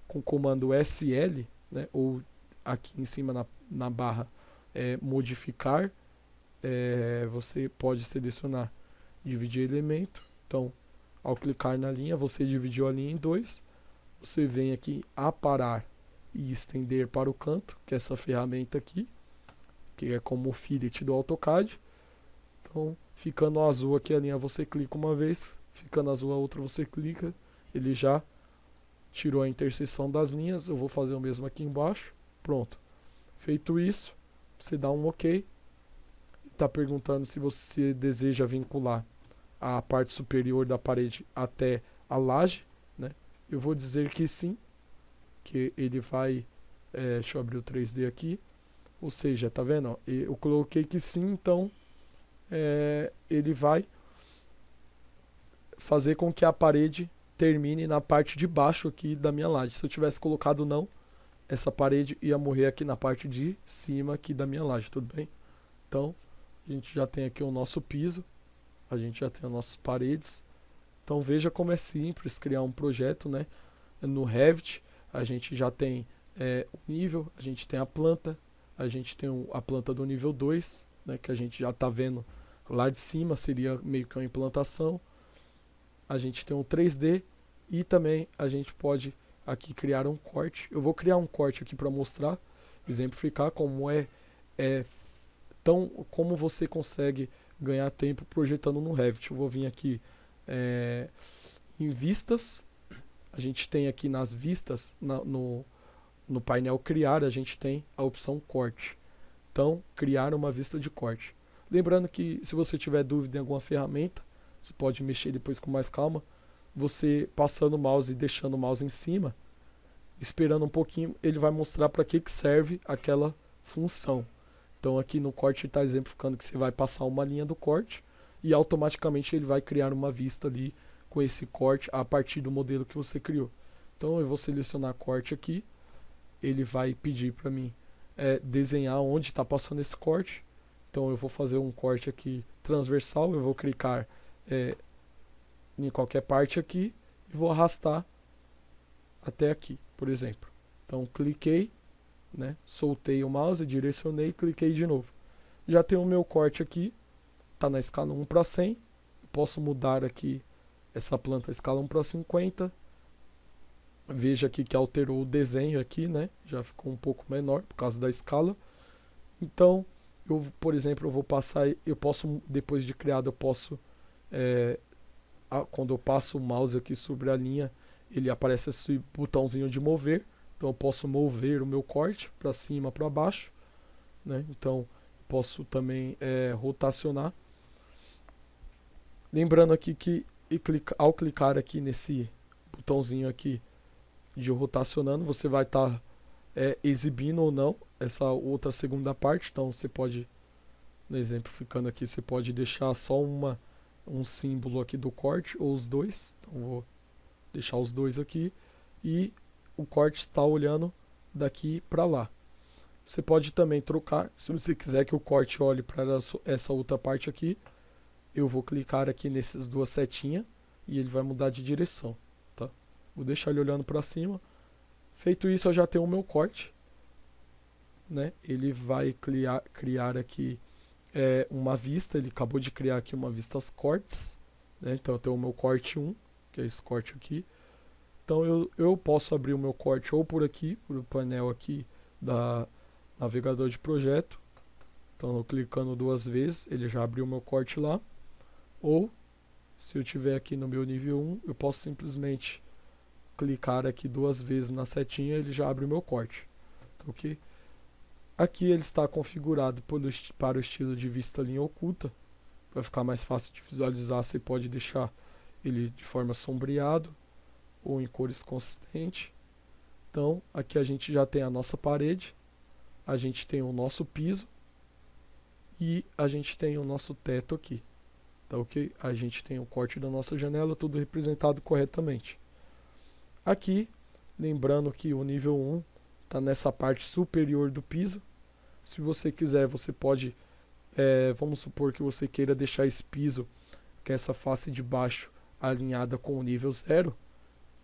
Speaker 1: com o comando SL, né, ou aqui em cima na barra modificar, você pode selecionar dividir elemento. Então ao clicar na linha, você dividiu a linha em dois. Você vem aqui aparar e estender para o canto, que é essa ferramenta aqui, que é como o fillet do AutoCAD. Então, ficando azul aqui a linha, você clica uma vez, ficando azul a outra, você clica, ele já tirou a interseção das linhas. Eu vou fazer o mesmo aqui embaixo. Pronto. Feito isso, você dá um OK. Está perguntando se você deseja vincular a parte superior da parede até a laje, né? Eu vou dizer que sim, que ele vai, deixa eu abrir o 3D aqui, ou seja, tá vendo? Ó, eu coloquei que sim, então ele vai fazer com que a parede termine na parte de baixo aqui da minha laje. Se eu tivesse colocado não, essa parede ia morrer aqui na parte de cima aqui da minha laje, tudo bem? Então, a gente já tem aqui o nosso piso, a gente já tem as nossas paredes. Então veja como é simples criar um projeto, né? No Revit a gente já tem o nível, a gente tem a planta, a gente tem a planta do nível 2, né? Que a gente já está vendo lá de cima, seria meio que uma implantação. A gente tem um 3D e também a gente pode aqui criar um corte. Eu vou criar um corte aqui para mostrar, exemplificar como como você consegue ganhar tempo projetando no Revit. Eu vou vir aqui em vistas, a gente tem aqui nas vistas, no painel criar, a gente tem a opção corte. Então, criar uma vista de corte. Lembrando que se você tiver dúvida em alguma ferramenta, você pode mexer depois com mais calma. Você passando o mouse e deixando o mouse em cima, esperando um pouquinho, ele vai mostrar para que serve aquela função. Então aqui no corte está exemplificando que você vai passar uma linha do corte e automaticamente ele vai criar uma vista ali com esse corte a partir do modelo que você criou. Então eu vou selecionar corte aqui, ele vai pedir para mim desenhar onde está passando esse corte. Então eu vou fazer um corte aqui transversal, eu vou clicar em qualquer parte aqui e vou arrastar até aqui, por exemplo. Então cliquei, né, soltei o mouse, direcionei e cliquei de novo. Já tenho o meu corte aqui, está na escala 1:100. Posso mudar aqui essa planta a escala 1:50. Veja aqui que alterou o desenho aqui, né? Já ficou um pouco menor por causa da escala. Então, por exemplo, eu vou passar, eu posso, depois de criado, eu posso, quando eu passo o mouse aqui sobre a linha, ele aparece esse botãozinho de mover. Então eu posso mover o meu corte para cima, para baixo, né? Então posso também rotacionar. Lembrando aqui que ao clicar aqui nesse botãozinho aqui de rotacionando, você vai estar exibindo ou não essa outra segunda parte. Então você pode, no exemplo ficando aqui, você pode deixar só um símbolo aqui do corte, ou os dois. Então vou deixar os dois aqui, e o corte está olhando daqui para lá. Você pode também trocar, se você quiser que o corte olhe para essa outra parte aqui, eu vou clicar aqui nessas duas setinhas e ele vai mudar de direção, tá? Vou deixar ele olhando para cima. Feito isso, eu já tenho o meu corte, né? Ele vai criar aqui uma vista. Ele acabou de criar aqui uma vista aos cortes, né? Então eu tenho o meu corte 1, que é esse corte aqui. Então eu posso abrir o meu corte ou por aqui, por o painel aqui da navegador de projeto. Então eu clicando duas vezes, ele já abriu o meu corte lá. Ou, se eu tiver aqui no meu nível 1, eu posso simplesmente clicar aqui duas vezes na setinha, ele já abre o meu corte. Tá, ok? Aqui ele está configurado para o estilo de vista linha oculta. Para ficar mais fácil de visualizar, você pode deixar ele de forma sombreado ou em cores consistentes. Então, aqui a gente já tem a nossa parede, a gente tem o nosso piso e a gente tem o nosso teto aqui. Tá, ok? A gente tem o corte da nossa janela, tudo representado corretamente. Aqui, lembrando que o nível 1 está nessa parte superior do piso. Se você quiser, você pode, vamos supor que você queira deixar esse piso, que é essa face de baixo, alinhada com o nível 0.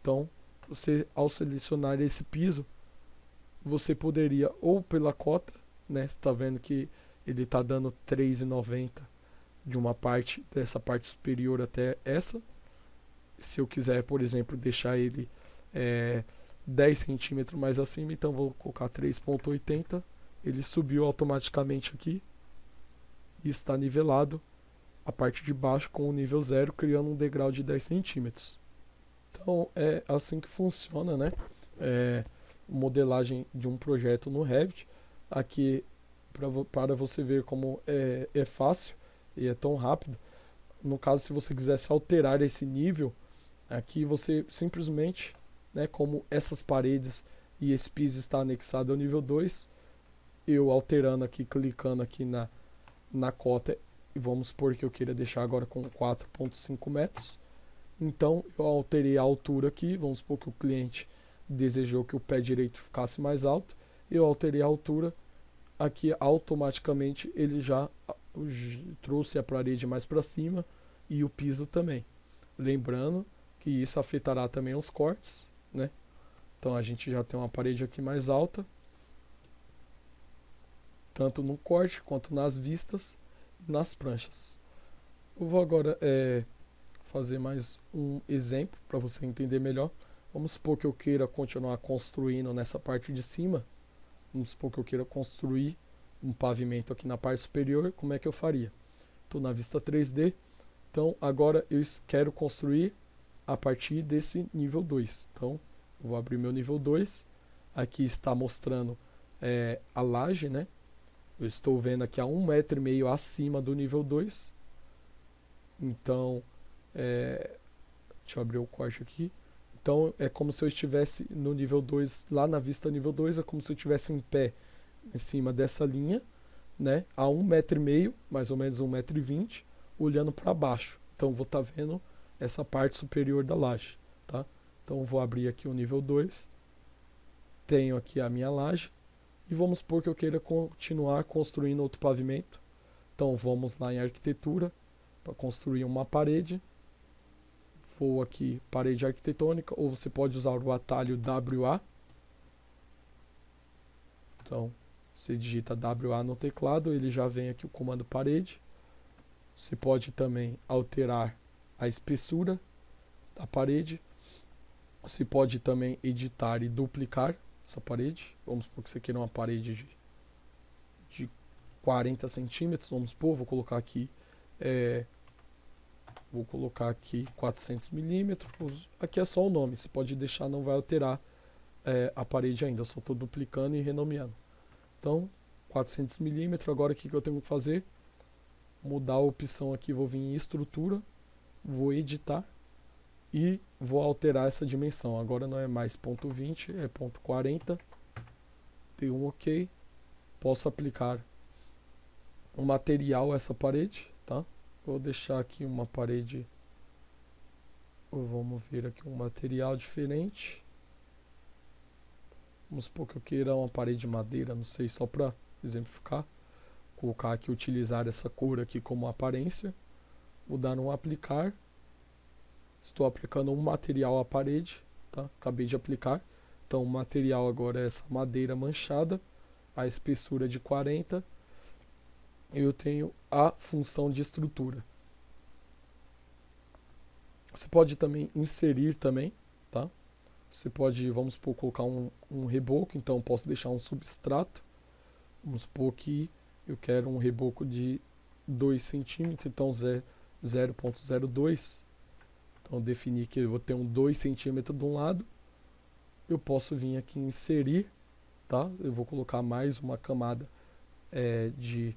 Speaker 1: Então, você, ao selecionar esse piso, você poderia, ou pela cota, né? Está vendo que ele está dando 3,90 de uma parte, dessa parte superior até essa. Se eu quiser, por exemplo, deixar ele 10 centímetros mais acima, então vou colocar 3,80. Ele subiu automaticamente aqui e está nivelado a parte de baixo com o nível 0, criando um degrau de 10 centímetros. Então é assim que funciona, né? Modelagem de um projeto no Revit. Aqui para você ver como é fácil e é tão rápido. No caso, se você quisesse alterar esse nível, aqui você simplesmente, né, como essas paredes e esse piso está anexado ao nível 2, eu alterando aqui, clicando aqui na cota, e vamos supor que eu queira deixar agora com 4,5 metros. Então eu alterei a altura aqui, vamos supor que o cliente desejou que o pé direito ficasse mais alto, eu alterei a altura, aqui automaticamente ele já trouxe a parede mais para cima e o piso também. Lembrando que isso afetará também os cortes, né? Então a gente já tem uma parede aqui mais alta, tanto no corte quanto nas vistas e nas pranchas. Eu vou agora fazer mais um exemplo para você entender melhor. Vamos supor que eu queira continuar construindo nessa parte de cima. Vamos supor que eu queira construir um pavimento aqui na parte superior. Como é que eu faria? Estou na vista 3D. Então agora eu quero construir a partir desse nível 2. Então eu vou abrir meu nível 2. Aqui está mostrando a laje, né? Eu estou vendo aqui a 1,5 m acima do nível 2. Então, deixa eu abrir o corte aqui. Então é como se eu estivesse no nível 2, lá na vista nível 2, é como se eu estivesse em pé em cima dessa linha, né? A 1,5 m, mais ou menos 1,20 m, olhando para baixo. Então vou estar vendo essa parte superior da laje, tá? Então vou abrir aqui o nível 2. Tenho aqui a minha laje. E vamos supor que eu queira continuar construindo outro pavimento. Então vamos lá em arquitetura, para construir uma parede. Vou aqui, parede arquitetônica, ou você pode usar o atalho WA. Então, você digita WA no teclado, ele já vem aqui o comando parede. Você pode também alterar a espessura da parede. Você pode também editar e duplicar essa parede. Vamos supor que você queira uma parede de 40 centímetros, vamos supor, vou colocar aqui 400 milímetros. Aqui é só o nome, você pode deixar, não vai alterar a parede ainda, eu só estou duplicando e renomeando. Então 400 milímetros. Agora o que eu tenho que fazer? Mudar a opção aqui, vou vir em estrutura, vou editar e vou alterar essa dimensão. Agora não é mais 0,20, é 0,40. Dei um OK. posso aplicar um material a essa parede, tá? Vou deixar aqui uma parede, vamos ver aqui um material diferente. Vamos supor que eu queira uma parede de madeira, não sei, só para exemplificar. Colocar aqui, utilizar essa cor aqui como aparência. Vou dar um aplicar. Estou aplicando um material à parede, tá? Acabei de aplicar. Então o material agora é essa madeira manchada, a espessura de 40. Eu tenho a função de estrutura. Você pode também inserir também, tá? Você pode, vamos supor, colocar um reboco, então posso deixar um substrato. Vamos supor que eu quero um reboco de 2 centímetros, então 0,02. Então definir que eu vou ter um 2 centímetros de um lado. Eu posso vir aqui em inserir, tá? Eu vou colocar mais uma camada de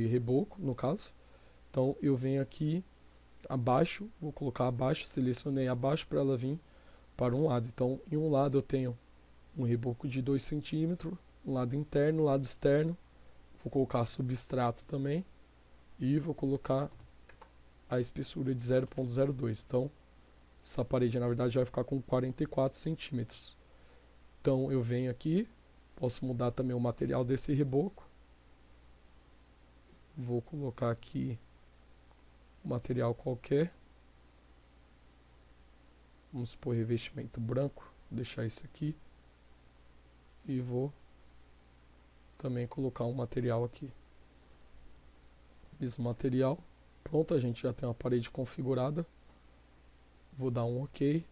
Speaker 1: reboco, no caso. Então eu venho aqui abaixo, vou colocar abaixo, selecionei abaixo para ela vir para um lado. Então em um lado eu tenho um reboco de 2 centímetros, um lado interno, um lado externo. Vou colocar substrato também e vou colocar a espessura de 0,02. Então essa parede na verdade vai ficar com 44 centímetros. Então eu venho aqui, posso mudar também o material desse reboco. Vou colocar aqui um material qualquer. Vamos supor revestimento branco, vou deixar isso aqui. E vou também colocar um material aqui. Esse material, pronto, a gente já tem uma parede configurada. Vou dar um OK.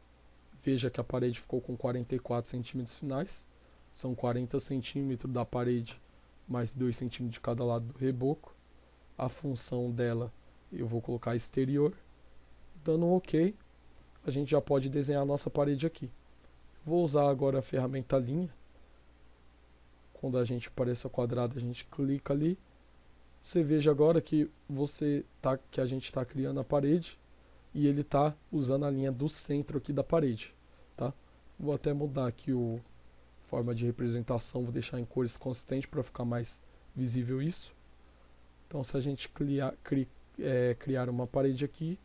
Speaker 1: Veja que a parede ficou com 44 centímetros finais. São 40 centímetros da parede, mais 2 centímetros de cada lado do reboco. A função dela, eu vou colocar exterior. Dando um OK, a gente já pode desenhar a nossa parede aqui. Vou usar agora a ferramenta linha. Quando a gente apareça quadrado, a gente clica ali. Você veja agora que a gente está criando a parede e ele está usando a linha do centro aqui da parede, tá? Vou até mudar aqui a forma de representação, vou deixar em cores consistentes para ficar mais visível isso. Então se a gente criar uma parede aqui,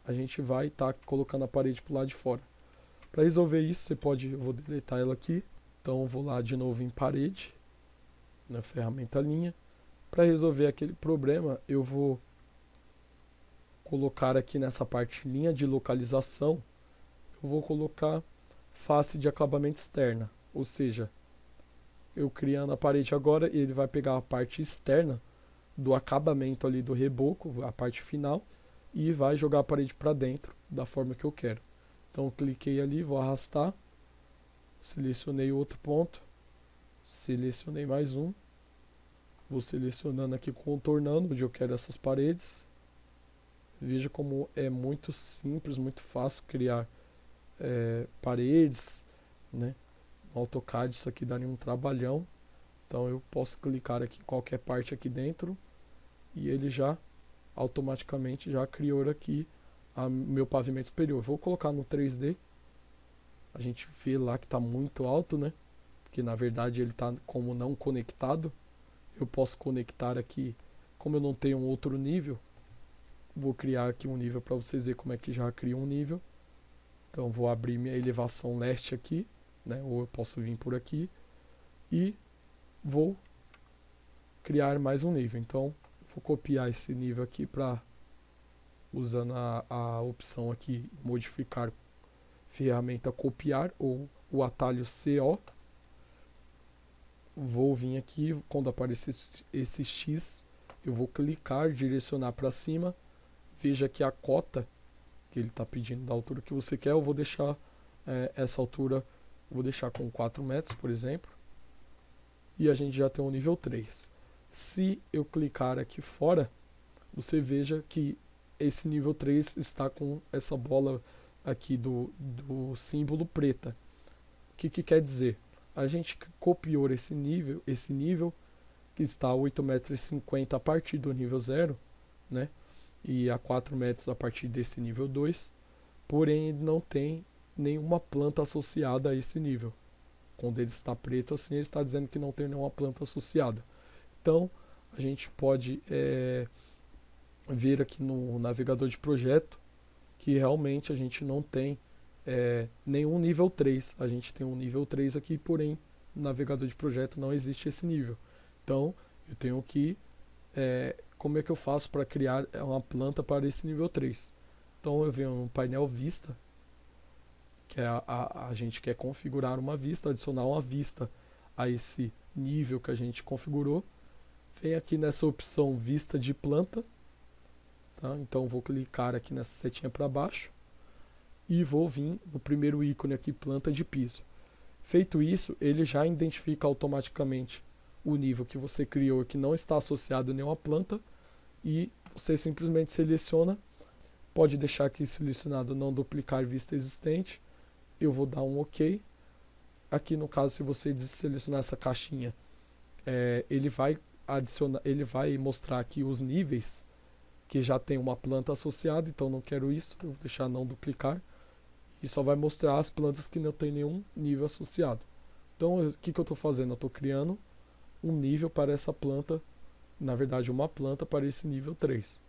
Speaker 1: a gente vai estar colocando a parede para o lado de fora. Para resolver isso, eu vou deletar ela aqui. Então eu vou lá de novo em parede, na ferramenta linha. Para resolver aquele problema, eu vou colocar aqui nessa parte linha de localização, eu vou colocar face de acabamento externa. Ou seja, eu criando a parede agora, ele vai pegar a parte externa do acabamento ali do reboco, a parte final, e vai jogar a parede para dentro da forma que eu quero. Então eu cliquei ali, vou arrastar. Selecionei outro ponto, selecionei mais um, vou selecionando aqui, contornando onde eu quero essas paredes. Veja como é muito simples, muito fácil criar paredes, né? No AutoCAD isso aqui daria um trabalhão. Então eu posso clicar aqui em qualquer parte aqui dentro e ele já automaticamente já criou aqui meu pavimento superior. Vou colocar no 3D. A gente vê lá que está muito alto, né? Porque na verdade ele está como não conectado. Eu posso conectar aqui, como eu não tenho um outro nível, vou criar aqui um nível para vocês verem como é que já cria um nível. Então vou abrir minha elevação leste aqui, né? Ou eu posso vir por aqui e vou criar mais um nível. Então vou copiar esse nível aqui para, usando a opção aqui, modificar ferramenta copiar ou o atalho CO. Vou vir aqui, quando aparecer esse X, eu vou clicar, direcionar para cima. Veja que a cota que ele está pedindo da altura que você quer, eu vou deixar essa altura, vou deixar com 4 metros, por exemplo. E a gente já tem o nível 3. Se eu clicar aqui fora, você veja que esse nível 3 está com essa bola aqui do símbolo preta. O que quer dizer? A gente copiou esse nível que está a 8,50 m a partir do nível 0, né? E a 4 metros a partir desse nível 2, porém não tem nenhuma planta associada a esse nível. quando ele está preto assim, ele está dizendo que não tem nenhuma planta associada. Então, a gente pode ver aqui no navegador de projeto que realmente a gente não tem nenhum nível 3. A gente tem um nível 3 aqui, porém no navegador de projeto não existe esse nível. Então eu tenho que como é que eu faço para criar uma planta para esse nível 3? Então eu venho no painel vista, que é a gente quer configurar uma vista, adicionar uma vista a esse nível que a gente configurou. Vem aqui nessa opção vista de planta. Tá? Então vou clicar aqui nessa setinha para baixo e vou vir no primeiro ícone aqui, planta de piso. Feito isso, ele já identifica automaticamente o nível que você criou que não está associado a nenhuma planta e você simplesmente seleciona. Pode deixar aqui selecionado não duplicar vista existente. Eu vou dar um OK. Aqui no caso, se você desselecionar essa caixinha, ele vai adicionar, ele vai mostrar aqui os níveis que já tem uma planta associada, então não quero isso, eu vou deixar não duplicar e só vai mostrar as plantas que não tem nenhum nível associado. Então o que eu estou fazendo? Eu estou criando um nível para essa planta, na verdade uma planta para esse nível 3.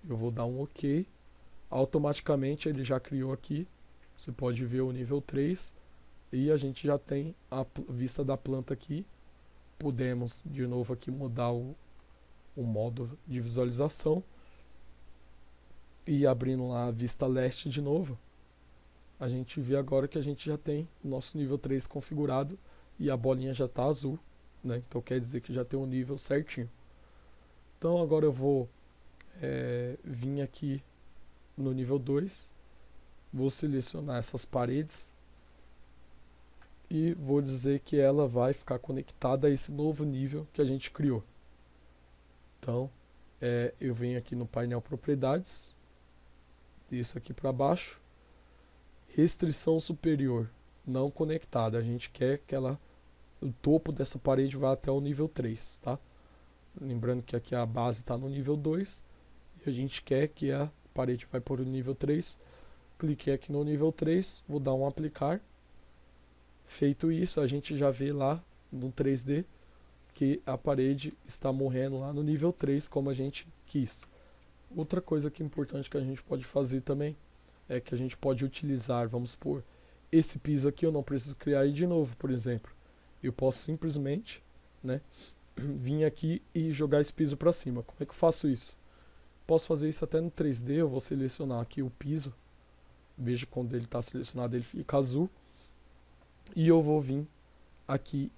Speaker 1: Eu vou dar um OK, automaticamente ele já criou aqui, você pode ver o nível 3 e a gente já tem a vista da planta aqui. Podemos de novo aqui mudar o modo de visualização e abrindo lá a vista leste de novo, a gente vê agora que a gente já tem o nosso nível 3 configurado e a bolinha já está azul, né? Então quer dizer que já tem o nível certinho. Então agora eu vou vir aqui no nível 2, vou selecionar essas paredes e vou dizer que ela vai ficar conectada a esse novo nível que a gente criou. Então eu venho aqui no painel propriedades, isso aqui para baixo, restrição superior não conectada, a gente quer que o topo dessa parede vá até o nível 3, tá? Lembrando que aqui a base está no nível 2 e a gente quer que a parede vai para o nível 3. Cliquei aqui no nível 3, vou dar um aplicar. Feito isso, a gente já vê lá no 3D que a parede está morrendo lá no nível 3 como a gente quis. Outra coisa que é importante que a gente pode fazer também é que a gente pode utilizar, vamos supor, esse piso aqui eu não preciso criar ele de novo, por exemplo. Eu posso simplesmente, né, vir aqui e jogar esse piso para cima. Como é que eu faço isso? Posso fazer isso até no 3D, eu vou selecionar aqui o piso. Veja quando ele está selecionado ele fica azul. E eu vou vir aqui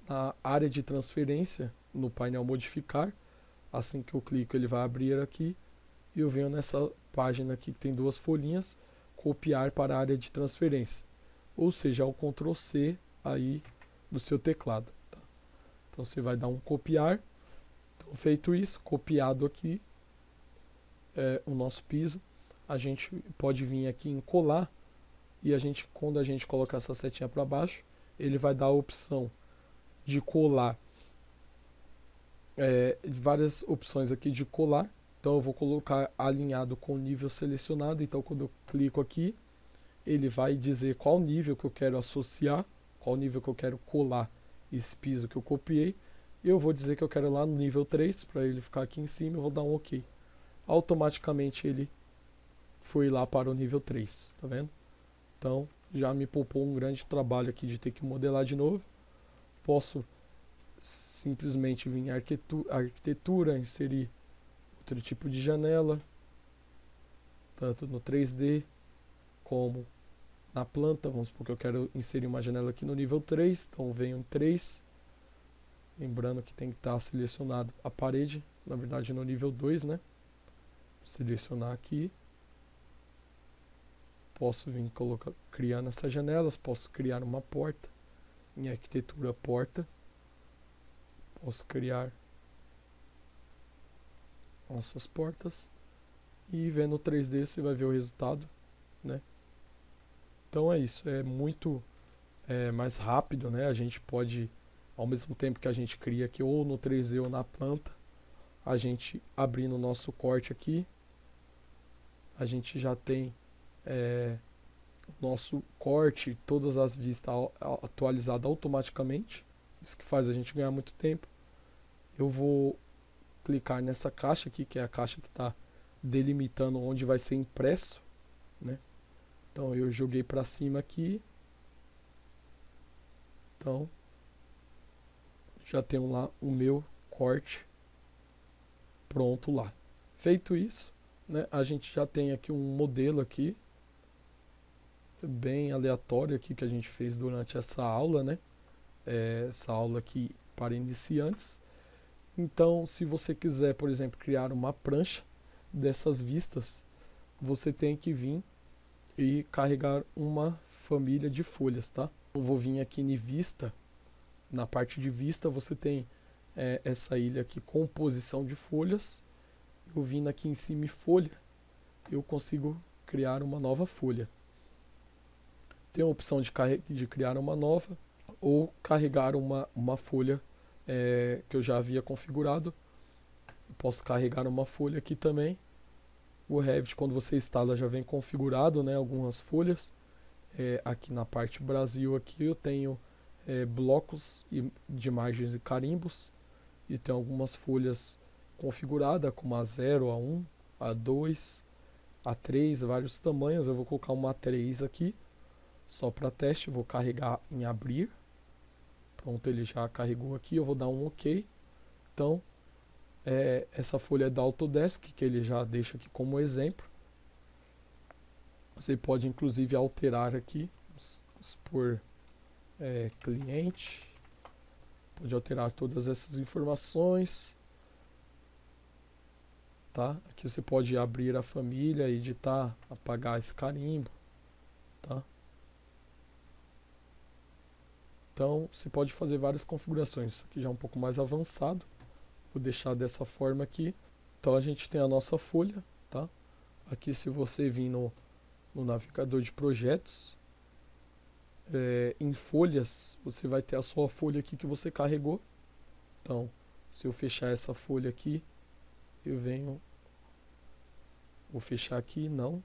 Speaker 1: na área de transferência, no painel modificar. Assim que eu clico ele vai abrir aqui e eu venho nessa página aqui que tem duas folhinhas, copiar para a área de transferência, ou seja, o Ctrl C aí no seu teclado, tá? Então você vai dar um copiar. Então, feito isso, copiado aqui o nosso piso, a gente pode vir aqui em colar e quando a gente colocar essa setinha para baixo, ele vai dar a opção de colar várias opções aqui de colar. Então eu vou colocar alinhado com o nível selecionado. Então quando eu clico aqui, ele vai dizer qual nível que eu quero associar, qual nível que eu quero colar esse piso que eu copiei. Eu vou dizer que eu quero lá no nível 3, para ele ficar aqui em cima, eu vou dar um OK. Automaticamente ele foi lá para o nível 3, tá vendo? Então já me poupou um grande trabalho aqui de ter que modelar de novo. Posso simplesmente vir em arquitetura, inserir outro tipo de janela, tanto no 3D como na planta. Vamos supor que eu quero inserir uma janela aqui no nível 3, então venho em 3, lembrando que tem que estar selecionado a parede, na verdade no nível 2, né? Selecionar aqui, posso vir criando essas janelas, posso criar uma porta, em arquitetura porta, posso criar nossas portas e vendo o 3D você vai ver o resultado, né? Então é isso, é muito mais rápido, né? A gente pode, ao mesmo tempo que a gente cria aqui ou no 3D ou na planta, a gente abrindo o nosso corte aqui, a gente já tem nosso corte, todas as vistas atualizadas automaticamente. Isso que faz a gente ganhar muito tempo. Eu vou clicar nessa caixa aqui, que é a caixa que está delimitando onde vai ser impresso, né? Então eu joguei para cima aqui. Então já tenho lá o meu corte pronto lá. Feito isso, né, a gente já tem aqui um modelo aqui bem aleatório aqui que a gente fez durante essa aula, né? Essa aula aqui para iniciantes. Então, se você quiser, por exemplo, criar uma prancha dessas vistas, você tem que vir e carregar uma família de folhas, tá? Eu vou vir aqui em vista, na parte de vista você tem essa ilha aqui, composição de folhas. Eu vindo aqui em cima em folha, eu consigo criar uma nova folha. Tem a opção de criar uma nova ou carregar uma folha que eu já havia configurado. Eu posso carregar uma folha aqui também. O Revit, quando você instala, já vem configurado, né, algumas folhas. Aqui na parte Brasil aqui eu tenho blocos de margens e carimbos. E tem algumas folhas configuradas como A0, A1, A2, A3, vários tamanhos. Eu vou colocar uma A3 aqui, só para teste. Vou carregar em abrir. Pronto, ele já carregou aqui. Eu vou dar um OK. Então, essa folha é da Autodesk, que ele já deixa aqui como exemplo. Você pode inclusive alterar aqui, por cliente. Pode alterar todas essas informações. Tá? Aqui você pode abrir a família, editar, apagar esse carimbo. Tá? Então você pode fazer várias configurações. Isso aqui já é um pouco mais avançado. Vou deixar dessa forma aqui. Então a gente tem a nossa folha. Tá? Aqui, se você vir no navegador de projetos, em folhas, você vai ter a sua folha aqui que você carregou. Então, se eu fechar essa folha aqui, eu venho, vou fechar aqui, não.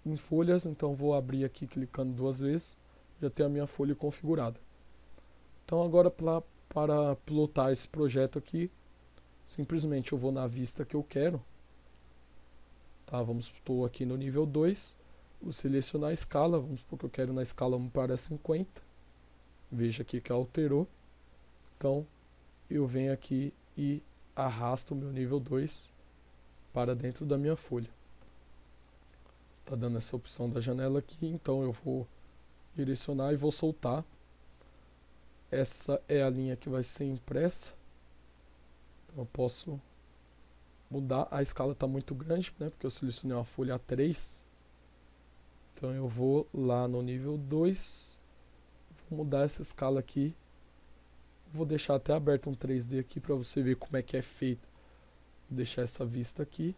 Speaker 1: Em folhas, então vou abrir aqui clicando 2 vezes, já tenho a minha folha configurada. Então agora para plotar esse projeto aqui, simplesmente eu vou na vista que eu quero. Tá, estou aqui no nível 2, vou selecionar a escala, vamos supor que eu quero na escala 1 para 50. Veja aqui que alterou. Então eu venho aqui e arrasto o meu nível 2 para dentro da minha folha. Tá dando essa opção da janela aqui, então eu vou direcionar e vou soltar. Essa é a linha que vai ser impressa. Então eu posso mudar. A escala está muito grande, né? Porque eu selecionei uma folha A3. Então eu vou lá no nível 2. Vou mudar essa escala aqui. Vou deixar até aberto um 3D aqui para você ver como é que é feito. Vou deixar essa vista aqui.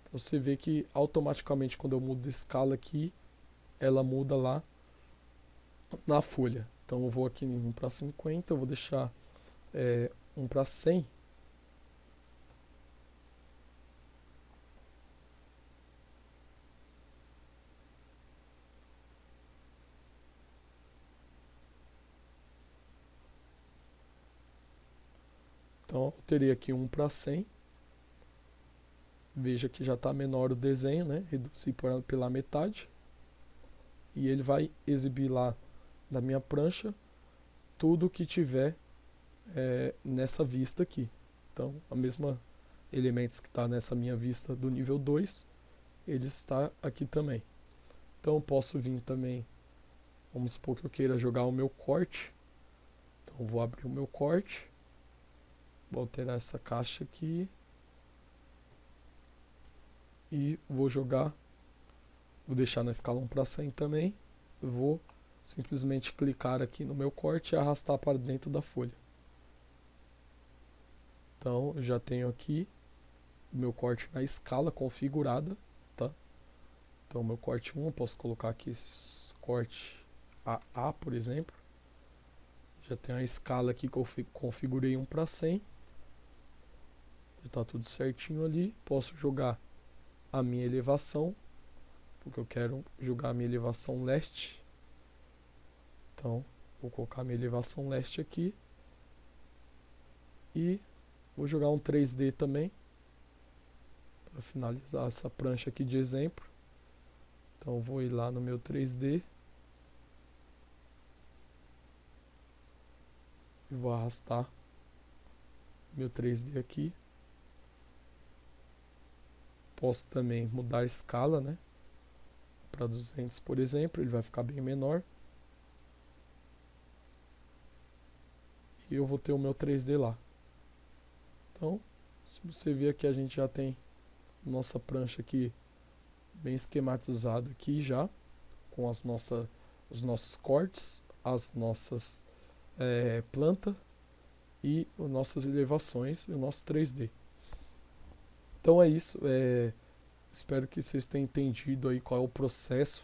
Speaker 1: Pra você ver que automaticamente quando eu mudo de escala aqui, ela muda lá na folha. Então eu vou aqui em 1 para 50, eu vou deixar 1 para 100. Então eu teria aqui 1 para 100. Veja que já está menor o desenho, né? Reduzi pela metade. E ele vai exibir lá da minha prancha tudo que tiver nessa vista aqui. Então, a mesma elementos que está nessa minha vista do nível 2, ele está aqui também. Então, eu posso vir também, vamos supor que eu queira jogar o meu corte. Então, eu vou abrir o meu corte. Vou alterar essa caixa aqui. E vou jogar, vou deixar na escala 1 para 100 também. Eu vou simplesmente clicar aqui no meu corte e arrastar para dentro da folha. Então eu já tenho aqui o meu corte na escala configurada, tá? Então meu corte 1, eu posso colocar aqui corte AA, por exemplo. Já tenho a escala aqui que eu configurei 1 para 100. Já está tudo certinho ali. Posso jogar a minha elevação. porque eu quero jogar a minha elevação leste. Então, vou colocar a minha elevação leste aqui. E vou jogar um 3D também, para finalizar essa prancha aqui de exemplo. Então, vou ir lá no meu 3D. E vou arrastar meu 3D aqui. Posso também mudar a escala, né? Para 200, por exemplo, ele vai ficar bem menor. E eu vou ter o meu 3D lá. Então, se você ver aqui, a gente já tem nossa prancha aqui bem esquematizada aqui já, com os nossos cortes, as nossas plantas e as nossas elevações e o nosso 3D. Então é isso, espero que vocês tenham entendido aí qual é o processo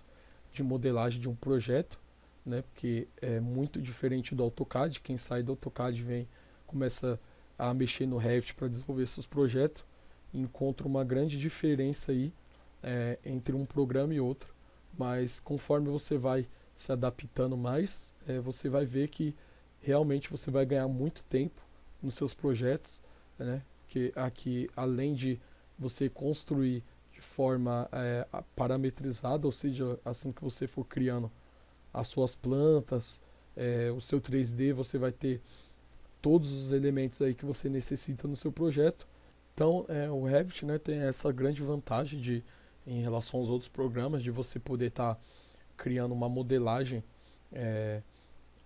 Speaker 1: de modelagem de um projeto, né? Porque é muito diferente do AutoCAD. Quem sai do AutoCAD começa a mexer no Revit para desenvolver seus projetos e encontra uma grande diferença aí entre um programa e outro. Mas conforme você vai se adaptando mais, você vai ver que realmente você vai ganhar muito tempo nos seus projetos, né? Que aqui, além de você construir de forma parametrizada, ou seja, assim que você for criando as suas plantas, o seu 3D, você vai ter todos os elementos aí que você necessita no seu projeto. Então, o Revit, né, tem essa grande vantagem em relação aos outros programas, de você poder estar criando uma modelagem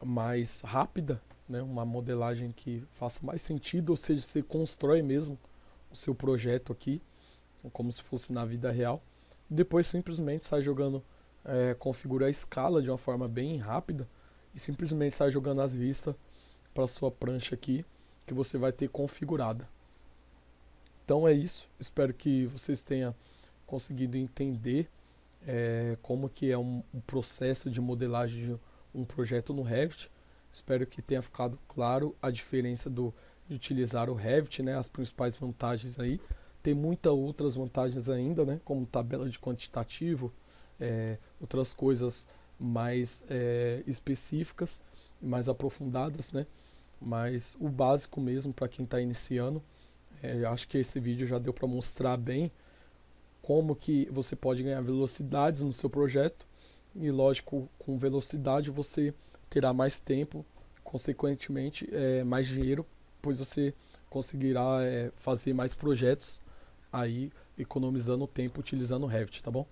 Speaker 1: mais rápida, né, uma modelagem que faça mais sentido, ou seja, você constrói mesmo o seu projeto aqui, como se fosse na vida real. Depois simplesmente sai jogando, configura a escala de uma forma bem rápida e simplesmente sai jogando as vistas para a sua prancha aqui, que você vai ter configurada. Então é isso, espero que vocês tenham conseguido entender como que é um processo de modelagem de um projeto no Revit. Espero que tenha ficado claro a diferença de utilizar o Revit, né, as principais vantagens aí. Tem muitas outras vantagens ainda, né, como tabela de quantitativo, outras coisas mais específicas, mais aprofundadas, né? Mas o básico mesmo para quem está iniciando, acho que esse vídeo já deu para mostrar bem como que você pode ganhar velocidades no seu projeto. E lógico, com velocidade você terá mais tempo, consequentemente mais dinheiro, pois você conseguirá fazer mais projetos aí, economizando tempo utilizando o Revit, tá bom?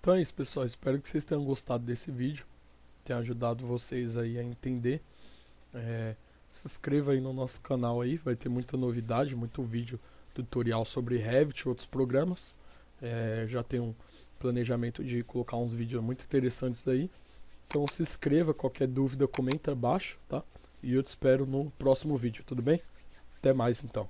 Speaker 1: Então é isso, pessoal, espero que vocês tenham gostado desse vídeo, tenha ajudado vocês aí a entender. Se inscreva aí no nosso canal aí, vai ter muita novidade, muito vídeo tutorial sobre Revit e outros programas. Já tem um planejamento de colocar uns vídeos muito interessantes aí. Então se inscreva, qualquer dúvida comenta abaixo, tá? E eu te espero no próximo vídeo, tudo bem? Até mais então.